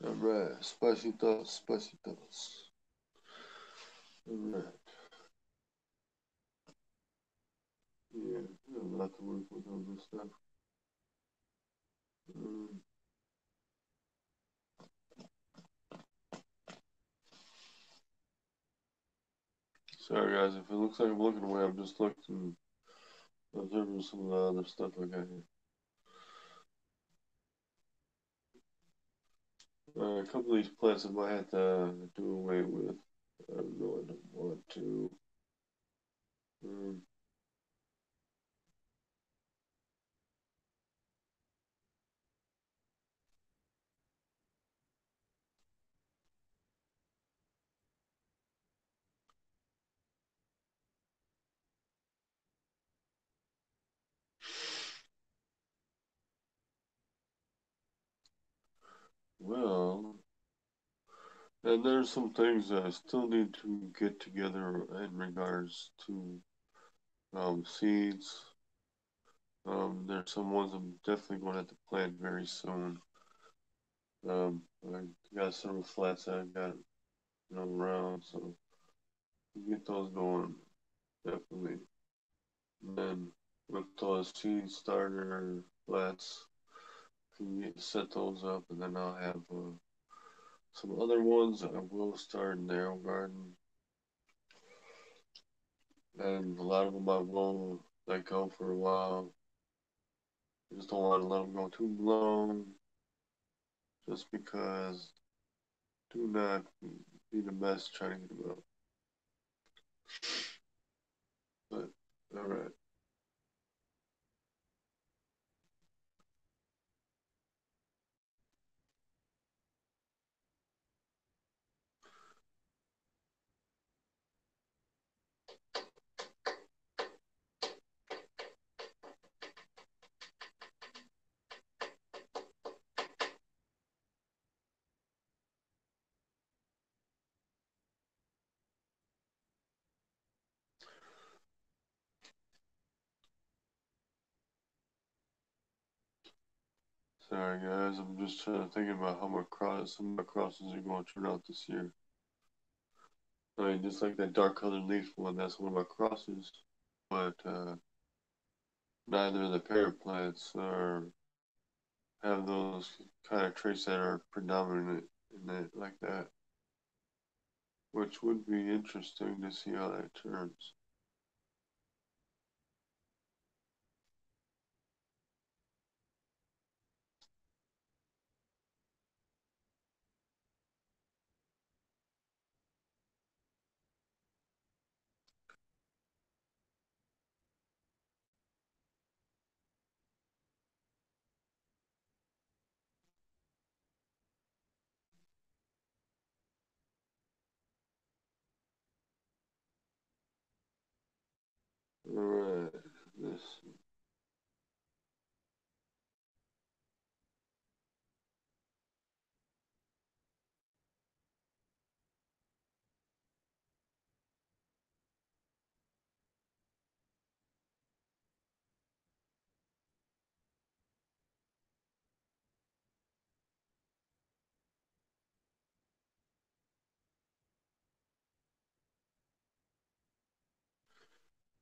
Alright, spicy thoughts, spicy thoughts. Alright. Yeah, a lot to work with on this stuff. Um, Sorry guys, if it looks like I'm looking away, I'm just looking, observing some of the other stuff I got here. A couple of these plants I might have to do away with. I know I don't want to. Um, well, and there's some things that I still need to get together in regards to seeds. There's some ones I'm definitely going to have to plant very soon. I got several flats that I got around, so get those going definitely. And then with those seed starter flats, can get, set those up, and then I'll have some other ones I will start in the arrow garden, and a lot of them I will let go for a while. I just don't want to let them go too long, just because do not be the mess trying to get them out. But all right. Sorry guys, I'm just thinking about how some of my crosses are going to turn out this year. I mean, just like that dark colored leaf one, that's one of my crosses. But neither of the parent plants are have those kind of traits that are predominant in it like that, which would be interesting to see how that turns. All right, this.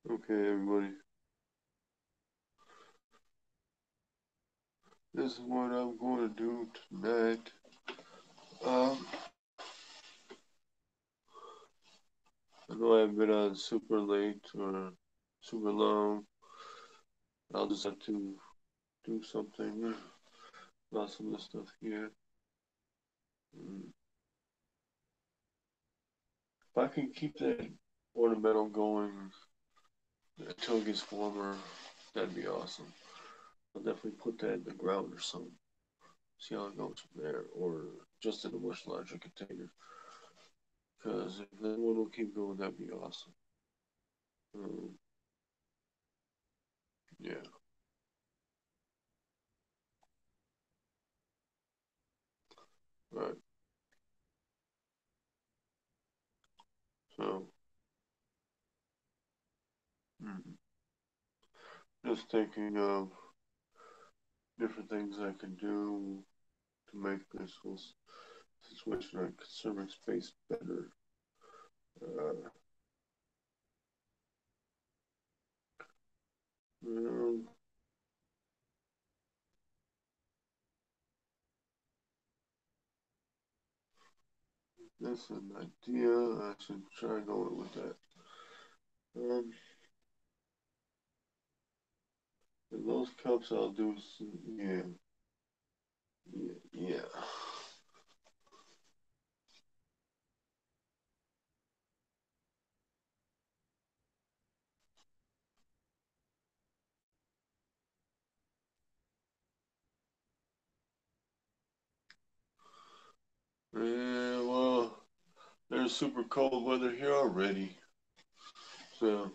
Okay, everybody. This is what I'm going to do tonight. Um, I know I've been on super late or super long. I'll just have to do something about some of this stuff here. Mm. If I can keep that ornamental going until it gets warmer, that'd be awesome. I'll definitely put that in the ground or something. See how it goes from there, or just in a much larger container. Because if that one will keep going, that'd be awesome. Um, yeah, right. So, mm, just thinking of different things I can do to make this. situation on conserving space better. Uh, well, that's an idea. I should try going with that. Um, those cups I'll do. Yeah, yeah. Yeah, well, there's super cold weather here already. So,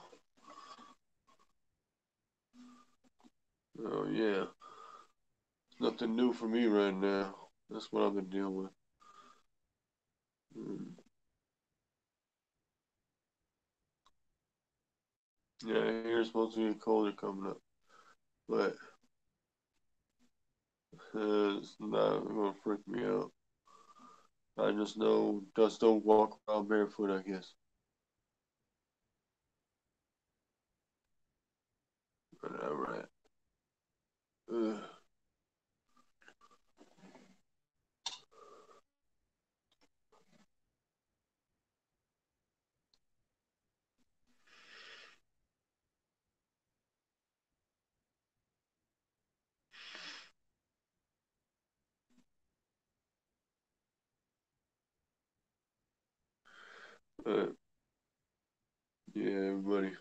oh yeah, nothing new for me right now. That's what I've been dealing with. Mm. Yeah, here's supposed to get colder coming up, but it's not gonna freak me out. I just know just don't walk around barefoot, I guess. But all right. Uh, uh, yeah, everybody.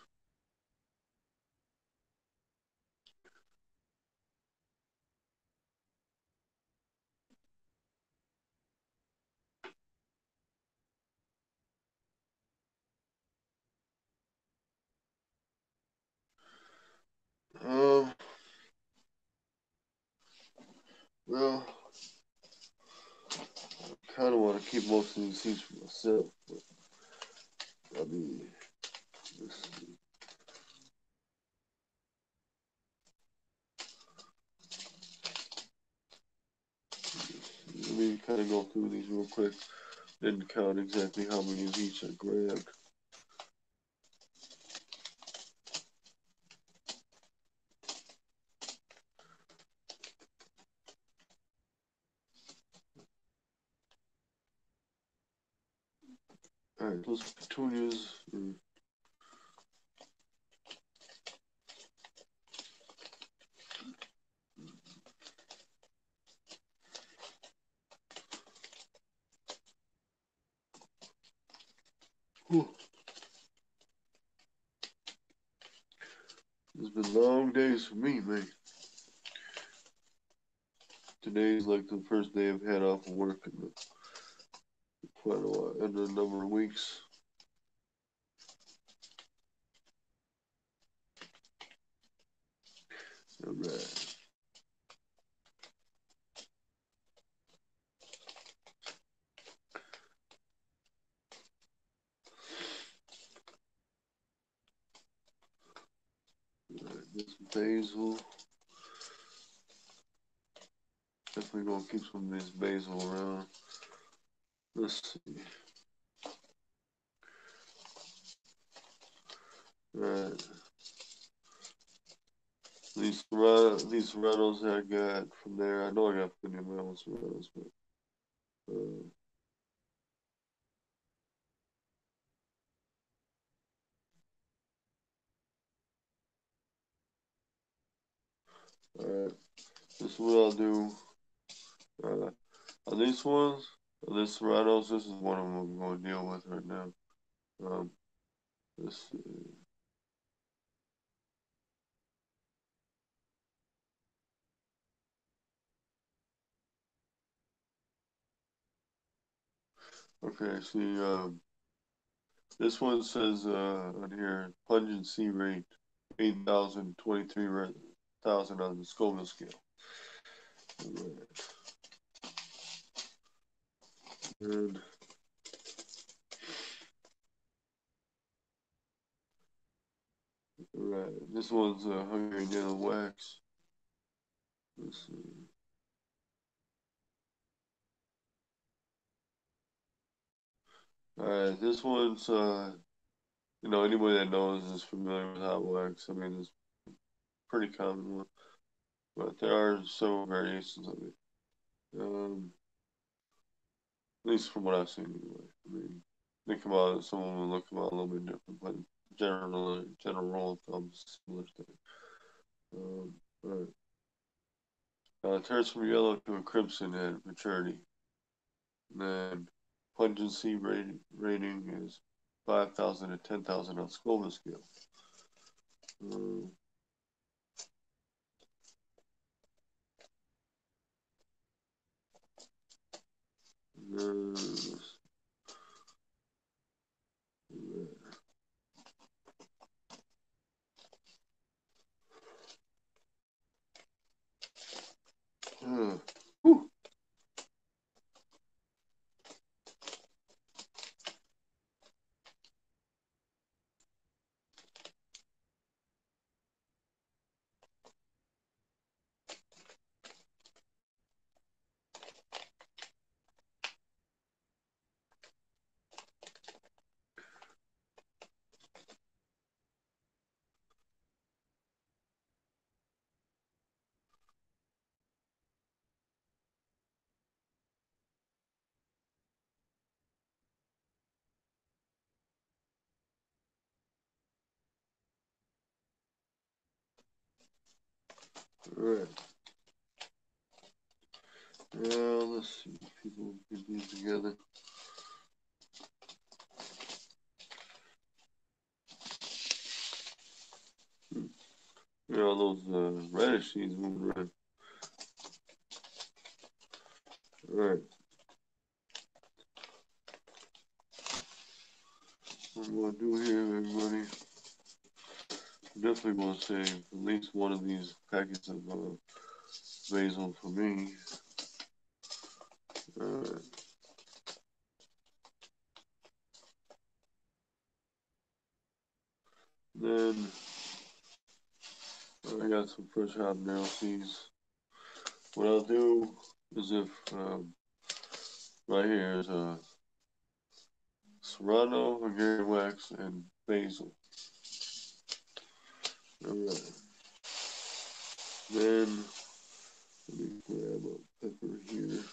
Um, well, I kind of want to keep most of these seats for myself, but I mean, let's let me kind of go through these real quick. Didn't count exactly how many of each I grabbed. All right, those petunias. It's been long days for me, man. Today's like the first day I've had off of work in quite a while, in a number of weeks. All right. All right, this basil. Definitely gonna keep some of this basil around. Let's see. All right. These serranos that I got from there. I know I got plenty of my own serranos, but uh, all right. This is what I'll do. Uh, on these ones, on these serranos, this is one of them I'm going to deal with right now. Um, let's see. Okay, see, this one says on here pungency rate 8,023,000 on the Scoville scale. Right. And right, this one's Hungarian yellow wax. Let's see. Alright, this one's anybody that knows is familiar with hot wax. I mean, it's pretty common one, but there are several variations of it. At least from what I've seen, anyway. I mean, someone will look them out a little bit different, but general rule of thumb is similar thing. Right. It turns from yellow to a crimson at maturity. And then pungency rating is 5,000 to 10,000 on Scoville scale. Uh, uh, Alright. Let's see if people get these together. All those radish seeds moving around. Alright. What I'm going to do here, everybody, definitely going to save at least one of these packets of basil for me. Alright. Then I got some fresh habanero seeds. What I'll do is if right here is a serrano, Hungarian wax, and basil. Alright. Then let me grab a pepper here.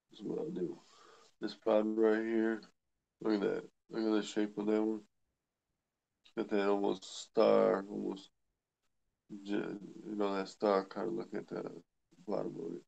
This is what I'll do. This pot right here. Look at that. Look at the shape of that one. Got that almost star, almost, that star kind of look at the bottom of it.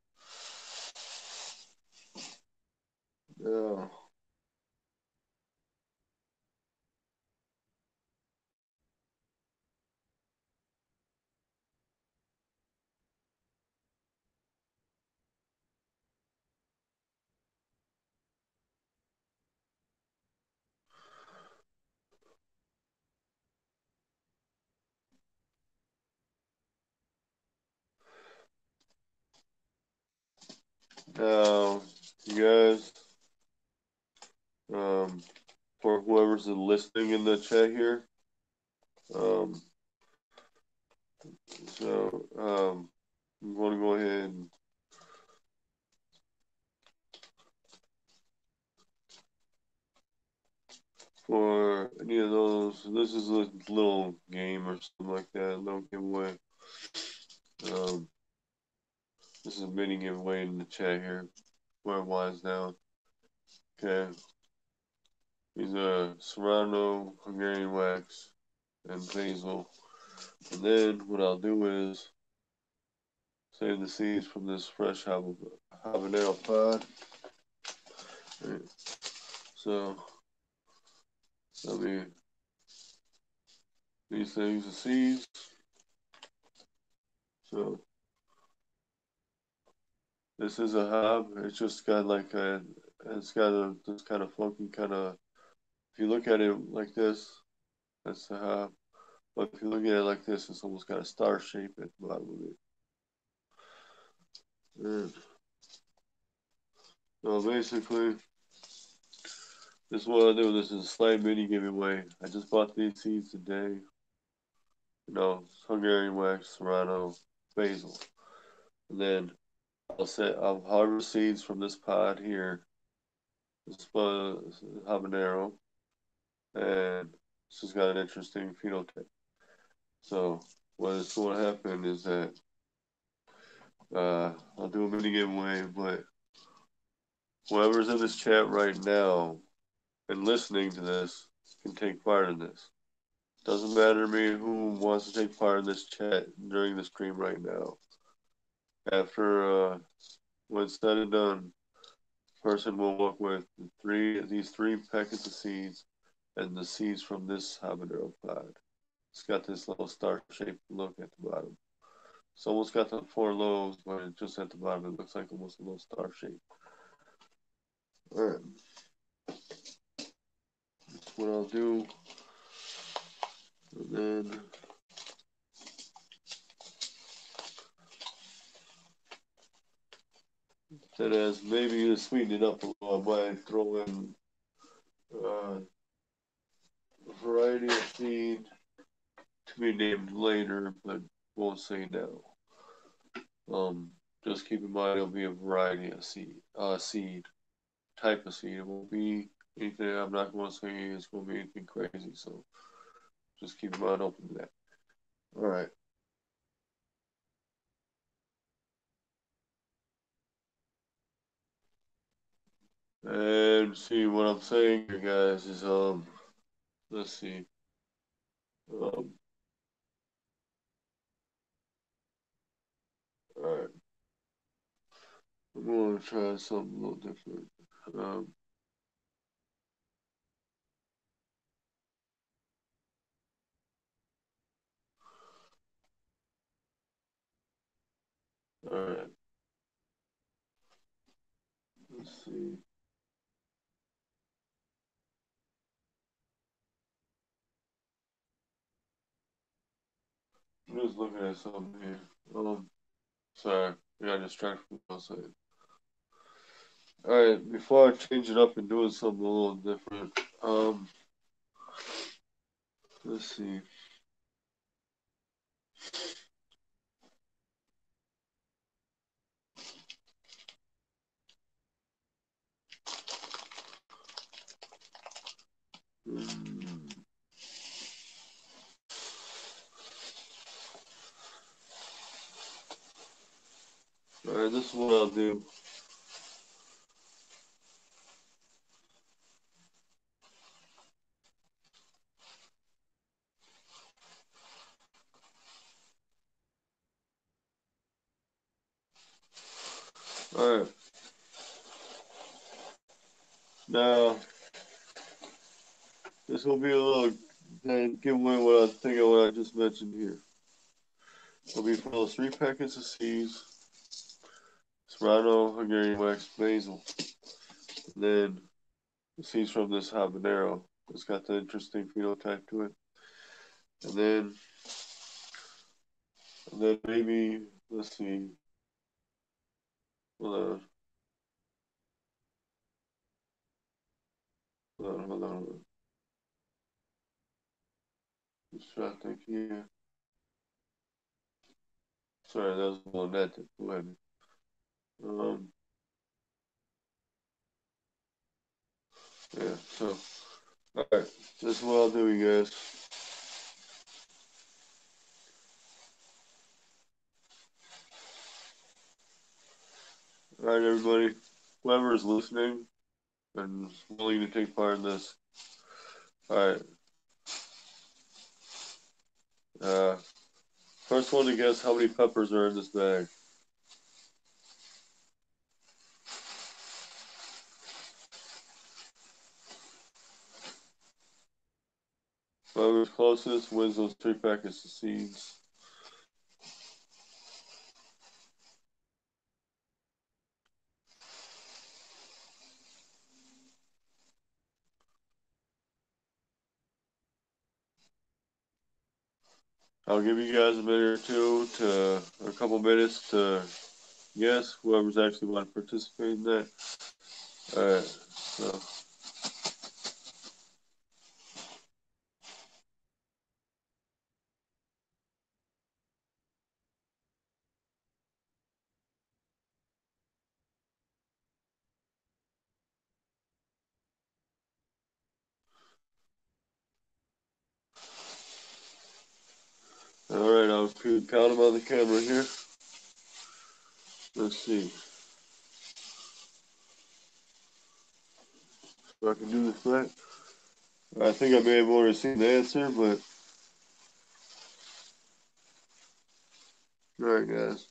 Now, you guys, for whoever's listening in the chat here, um, I'm going to go ahead and for any of those, this is a little game or something like that, a little giveaway. This is a mini giveaway in the chat here, where it was down. Okay. These are serrano, Hungarian wax, and basil. And then what I'll do is save the seeds from this fresh habanero pod. Right. So that'll be these things, the seeds. So this is a hab. It's just got it's got this kind of funky kind of. If you look at it like this, that's the hab. But if you look at it like this, it's almost got a star shape at the bottom of it. And so basically, this is what I do. This is a slight mini giveaway. I just bought these seeds today. Hungarian wax, serrano, basil. And then I'll harvest seeds from this pod here, this habanero, and this has got an interesting phenotype. So what's going to happen is that I'll do a mini giveaway, but whoever's in this chat right now and listening to this can take part in this. Doesn't matter to me who wants to take part in this chat during the stream right now. After when it's said and done, person will walk with these three packets of seeds and the seeds from this habanero pod. It's got this little star-shaped look at the bottom. It's almost got the four lobes, but it just at the bottom it looks like almost a little star shape. All right, that's what I'll do, and then as maybe to sweeten it up a little, I might throw in a variety of seed to be named later, but won't say now. Just keep in mind it'll be a variety of seed type of seed. It won't be anything. I'm not going to say it's going to be anything crazy. So just keep in mind open to that. All right. And see what I'm saying here, guys, is let's see. All right. I'm going to try something a little different. All right. Let's see. I'm just looking at something here. Sorry, I got distracted from what I was saying. All right, before I change it up and doing something a little different, let's see. All right, this is what I'll do. All right. Now, this will be a little giveaway what I'm thinking, what I just mentioned here. It'll be for those 3 packets of seeds, serrano, Hungarian wax, basil, and then the seeds from this habanero. It's got the interesting phenotype to it. And then maybe, let's see. Hold on. Hold on. Just trying to think here. Sorry, that was a little net. Go ahead. Yeah, so, alright. This is what I'll do, you guys. Alright, everybody. Whoever is listening and willing to take part in this. Alright. First one to guess how many peppers are in this bag. Whoever's closest wins those 3 packets of seeds. I'll give you guys a minute or two or a couple minutes to guess whoever's actually want to participate in that. Alright, so. All right, I'll count them on the camera here. Let's see. So I can do this right. I think I may have already seen the answer, but all right, guys.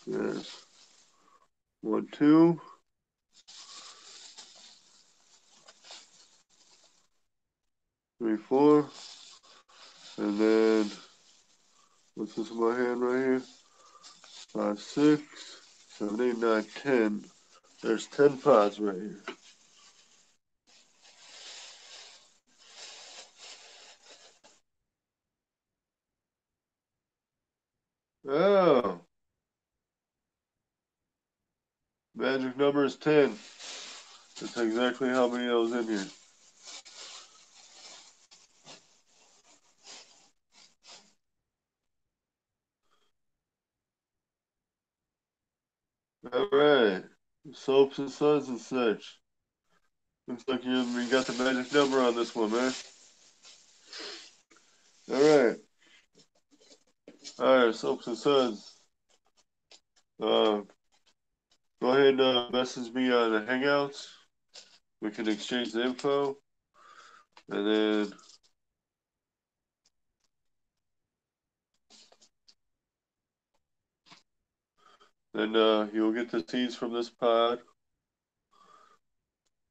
There's 1, 2, 3, 4, and then what's this in my hand right here? 5, 6, 7, 8, 9, 10. There's 10 pods right here. Oh, magic number is 10. That's exactly how many I was in here. All right, soaps and suds and such. Looks like you got the magic number on this one, man. All right, soaps and suds. Go ahead and message me on the Hangouts. We can exchange the info, and then you'll get the seeds from this pod.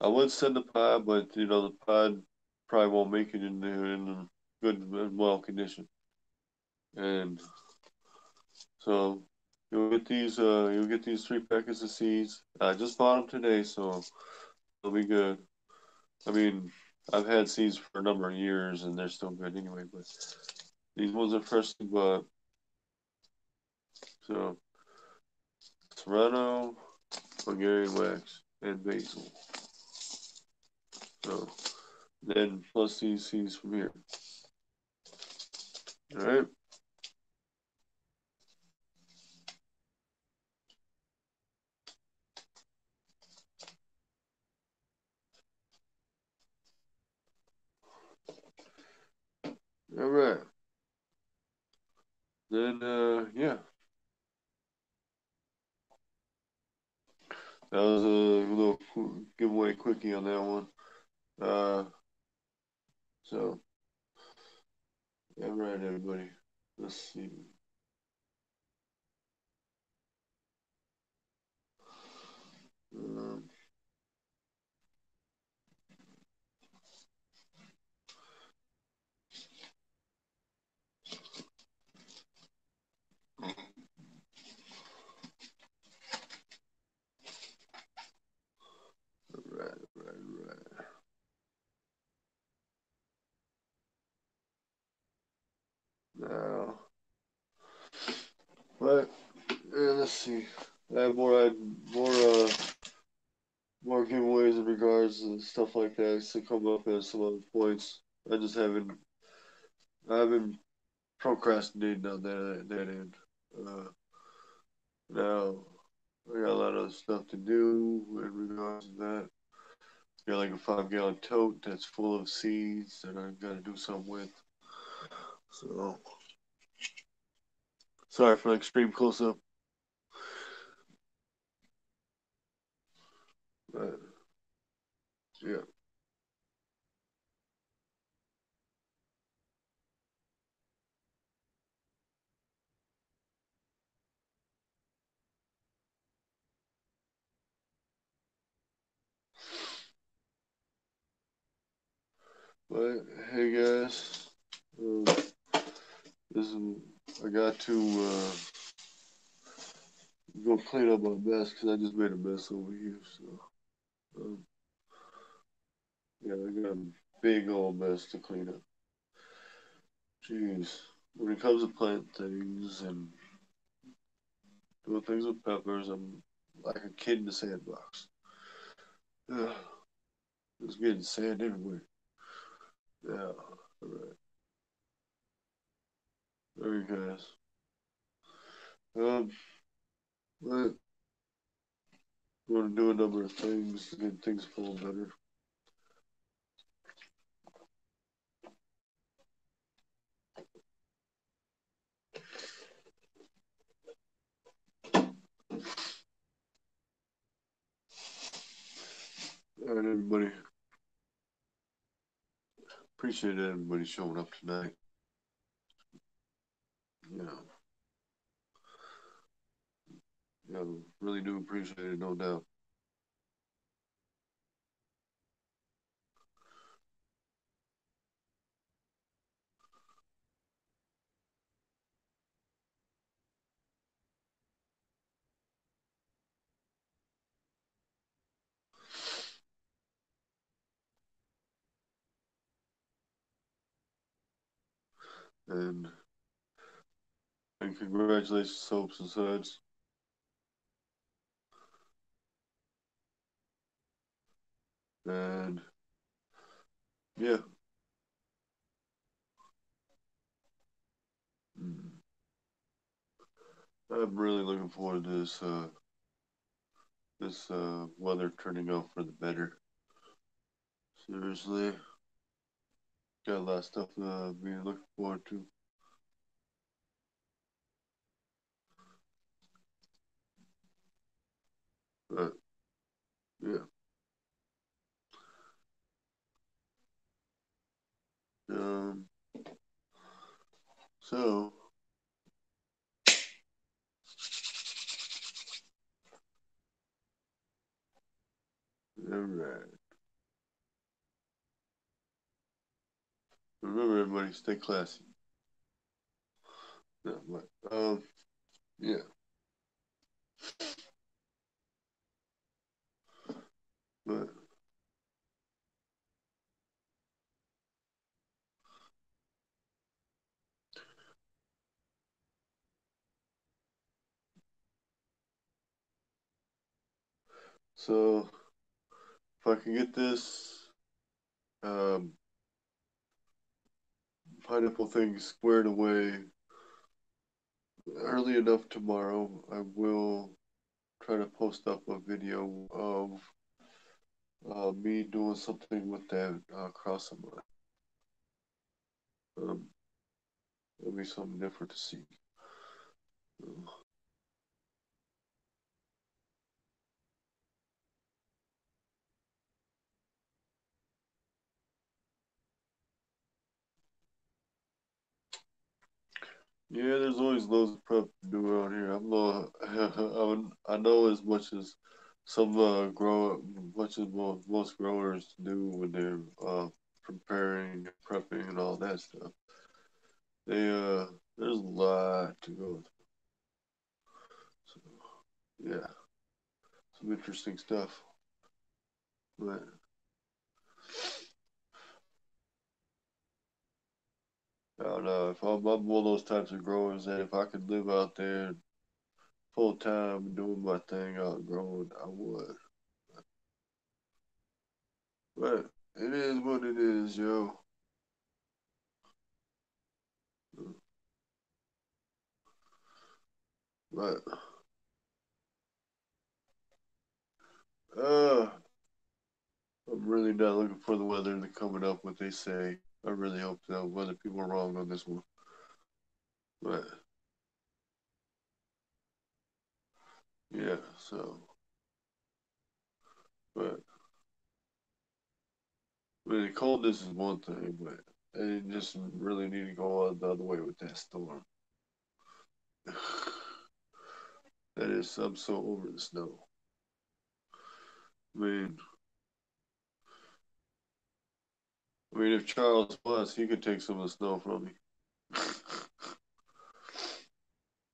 I would send the pod, but the pod probably won't make it in good and well condition. And so you'll get these 3 packets of seeds. I just bought them today, so it'll be good. I mean, I've had seeds for a number of years, and they're still good anyway. But these ones are freshly bought. So Serrano, Hungarian wax, and basil. So then plus these seeds from here. All right. All right. Then yeah, that was a little giveaway quickie on that one. So all right, everybody. Let's see. Um, right. Now, but let's see. I have more giveaways in regards and stuff like that to come up at some other points. I just I've been procrastinating on that end. Now I got a lot of stuff to do in regards to that. Got like a 5-gallon tote that's full of seeds that I got to do something with. So sorry for the extreme close up. But yeah. But hey guys, this is, I got to go clean up my mess because I just made a mess over here. So yeah, I got a big old mess to clean up. Jeez, when it comes to planting things and doing things with peppers, I'm like a kid in the sandbox. It's getting sand everywhere. Yeah, all right. There you guys. But we want to do a number of things to get things flowing better. appreciate everybody showing up tonight. You know, really do appreciate it, no doubt. And congratulations, Soaps and Suds. And yeah, I'm really looking forward to this weather turning out for the better. Seriously, got a lot of stuff to be looking forward to. But yeah, um, so all right. Remember, everybody, stay classy. Yeah, yeah. But so if I can get this um, pineapple thing squared away early enough tomorrow, I will try to post up a video of me doing something with that cross of mine. Um, it'll be something different to see. Yeah, there's always loads of prep to do around here. I'm not, I know as much as some much as most growers do when they're preparing, prepping, and all that stuff. They there's a lot to go through. So, yeah, some interesting stuff. But I don't know if I'm one of those types of growers that if I could live out there full time doing my thing out growing, I would. But it is what it is, yo. But uh, I'm really not looking for the weather to coming up what they say. I really hope that weather people are wrong on this one. But yeah, so but I mean, the coldness is one thing, but I just really need to go on the other way with that storm. That is, I'm so over the snow. I mean, if Charles was, he could take some of the snow from me.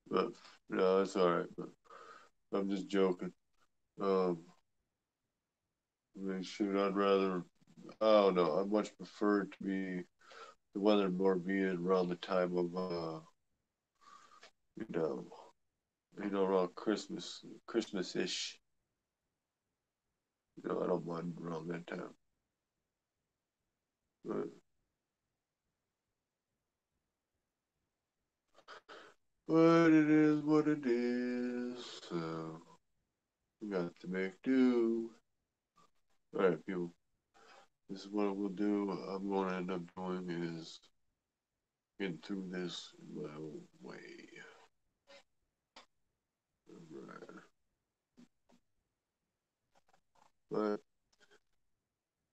But no, it's all right. But I'm just joking. Um, I mean, shoot, I'd rather. I don't know. I much prefer it to be the weather more being around the time of you know, around Christmas ish. I don't mind around that time. But it is what it is. So we got to make do. All right, people. This is what we'll do. I'm going to end up doing is getting through this in my own way. All right.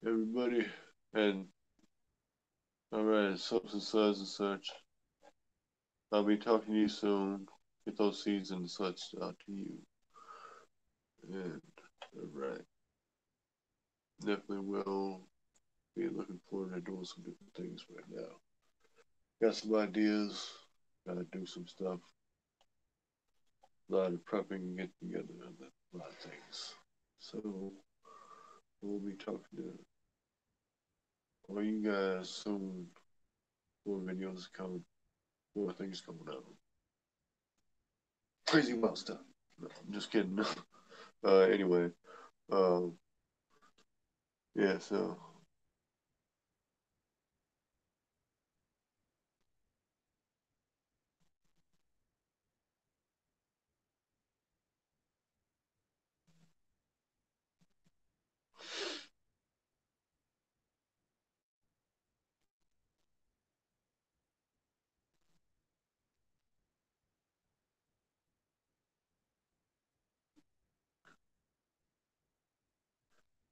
But everybody, and Alright, subs and suds and such. I'll be talking to you soon. Get those seeds and such out to you. And alright. Definitely will be looking forward to doing some different things right now. Got some ideas. Gotta do some stuff. A lot of prepping and get together and a lot of things. So we'll be talking to all you guys soon. More videos coming. More things coming out. Crazy wild stuff. No, I'm just kidding. Anyway, um, yeah. So,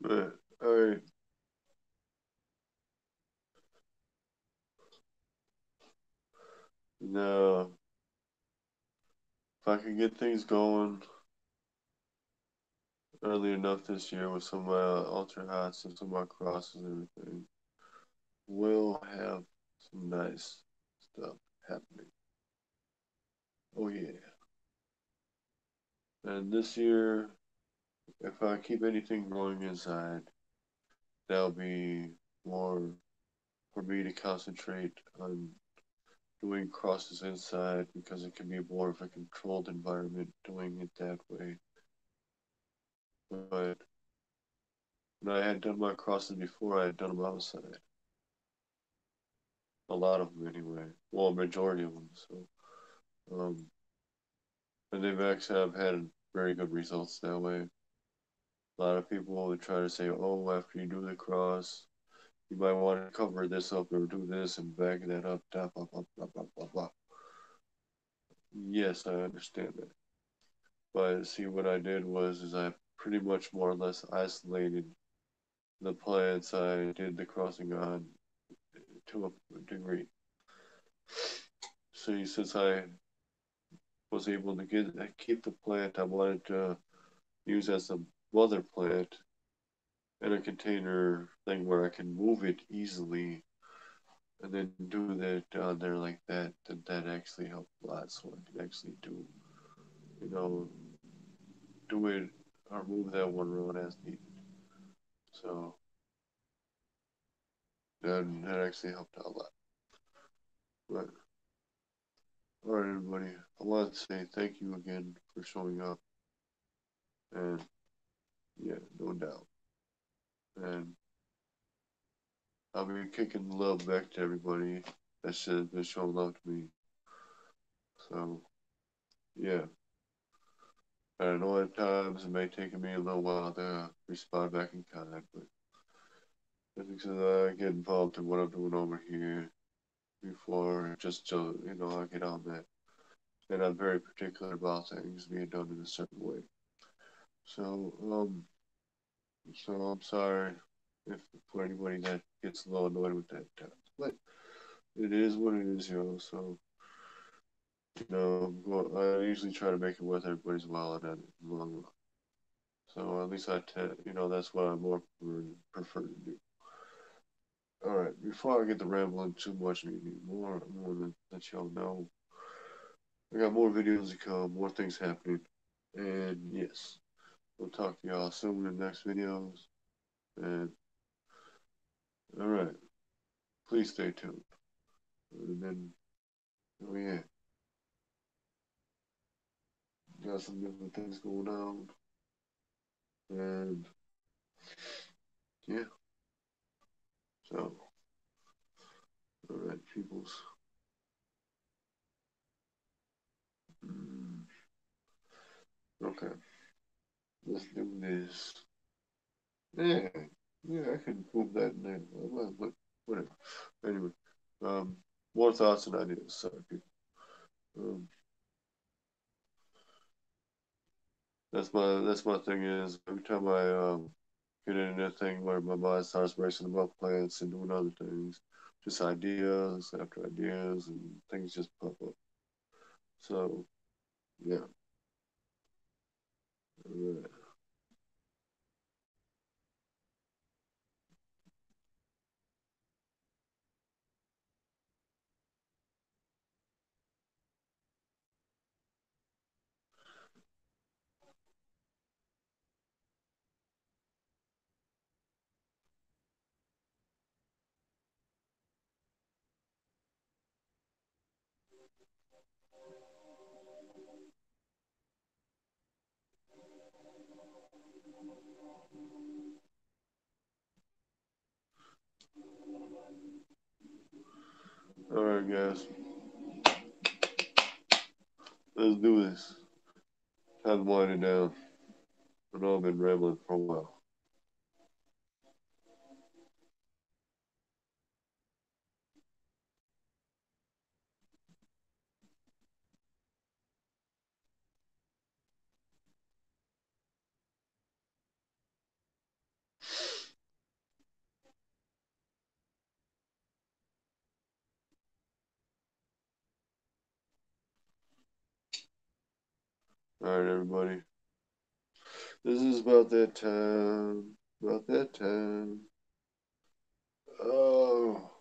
but all right. Now, if I can get things going early enough this year with some of my ultra hots and some of my crosses and everything, we'll have some nice stuff happening. Oh yeah. And this year, if I keep anything growing inside, that'll be more for me to concentrate on doing crosses inside because it can be more of a controlled environment doing it that way. But when I had done my crosses before, I had done them outside. A lot of them anyway. Well, a majority of them. So, um, and they've actually have had very good results that way. A lot of people would try to say, "Oh, after you do the cross, you might want to cover this up or do this and back that up, blah blah blah blah blah blah blah." Yes, I understand that. But see, what I did was, is I pretty much more or less isolated the plants I did the crossing on to a degree. See, since I was able to keep the plant I wanted to use as a mother plant in a container thing where I can move it easily and then do that down there like that, then that actually helped a lot. So I can actually do, you know, do it or move that one road as needed. So that actually helped out a lot. But all right, everybody, I want to say thank you again for showing up, and yeah, no doubt. And I'll be kicking love back to everybody that should been showing love to me. So yeah, I know at times it may take me a little while to respond back in kind, but that's because I get involved in what I'm doing over here before just to, I get on that. And I'm very particular about things being done in a certain way. So so I'm sorry if for anybody that gets a little annoyed with that, but it is what it is, So I usually try to make it worth everybody's while in the long run. So at least that's what I more prefer to do. All right, before I get to rambling too much anymore, I want to let y'all know I got more videos to come, more things happening, and yes, we'll talk to y'all soon in the next videos. And all right, please stay tuned. And then, oh yeah, got some different things going on, and yeah, so all right, peoples. Mm, okay, let's do this. Yeah, yeah, I can prove that in there, but whatever. Anyway, um, more thoughts and ideas. Sorry, people. Um, that's my thing is every time I get in that thing where my mind starts racing about plants and doing other things, just ideas after ideas, and things just pop up. So, yeah. All right. All right, guys. Let's do this. Time to wind it down. I know I've been rambling for a while. All right, everybody. This is about that time. About that time. Oh.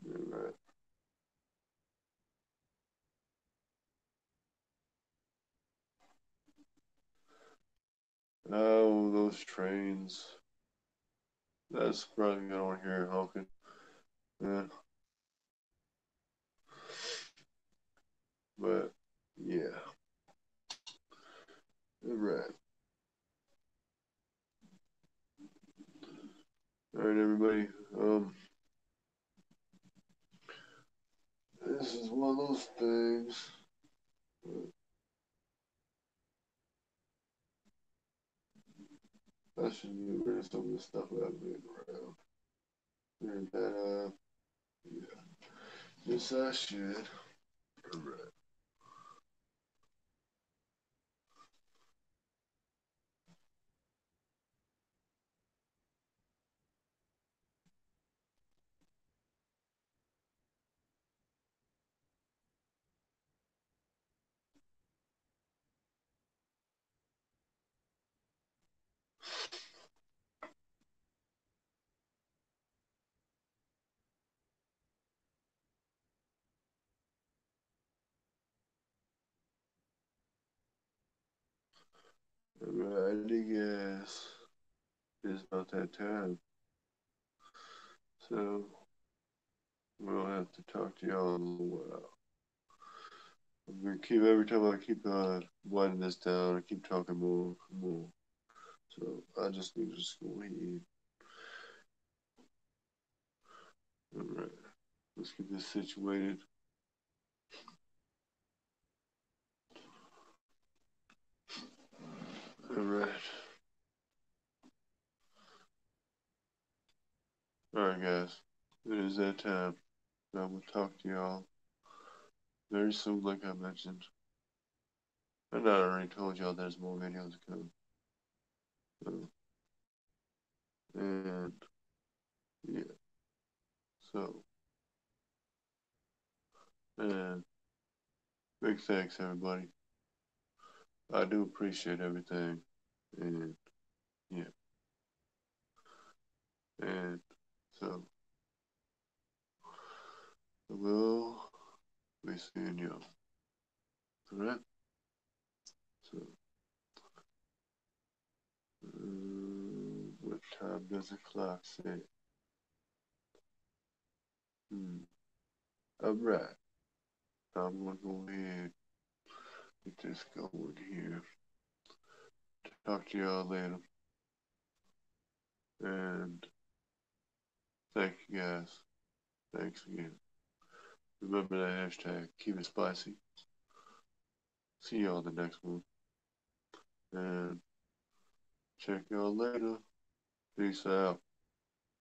All right. Oh, those trains. That's probably I don't hear honking. Yeah. But yeah. All right. All right, everybody. This is one of those things. I should get rid of some of the stuff that I've been around. Clear that up. Yeah. Yes, I should. All right. All right, I guess it's about that time. So we'll have to talk to y'all in a little while. I'm gonna keep every time I keep winding this down, I keep talking more and more. So I just need to just go ahead. All right, let's get this situated. All right. All right, guys. It is that time. I will talk to y'all very soon, like I mentioned. And I already told y'all there's more videos coming. So, and yeah. So, and big thanks, everybody. I do appreciate everything. And yeah. And so, I will be seeing you. All right? So, what time does the clock say? All right. I'm going to go ahead and get this going here. Talk to y'all later. And thank you guys. Thanks again. Remember that hashtag. Keep it spicy. See y'all in the next one. And check y'all later. Peace out.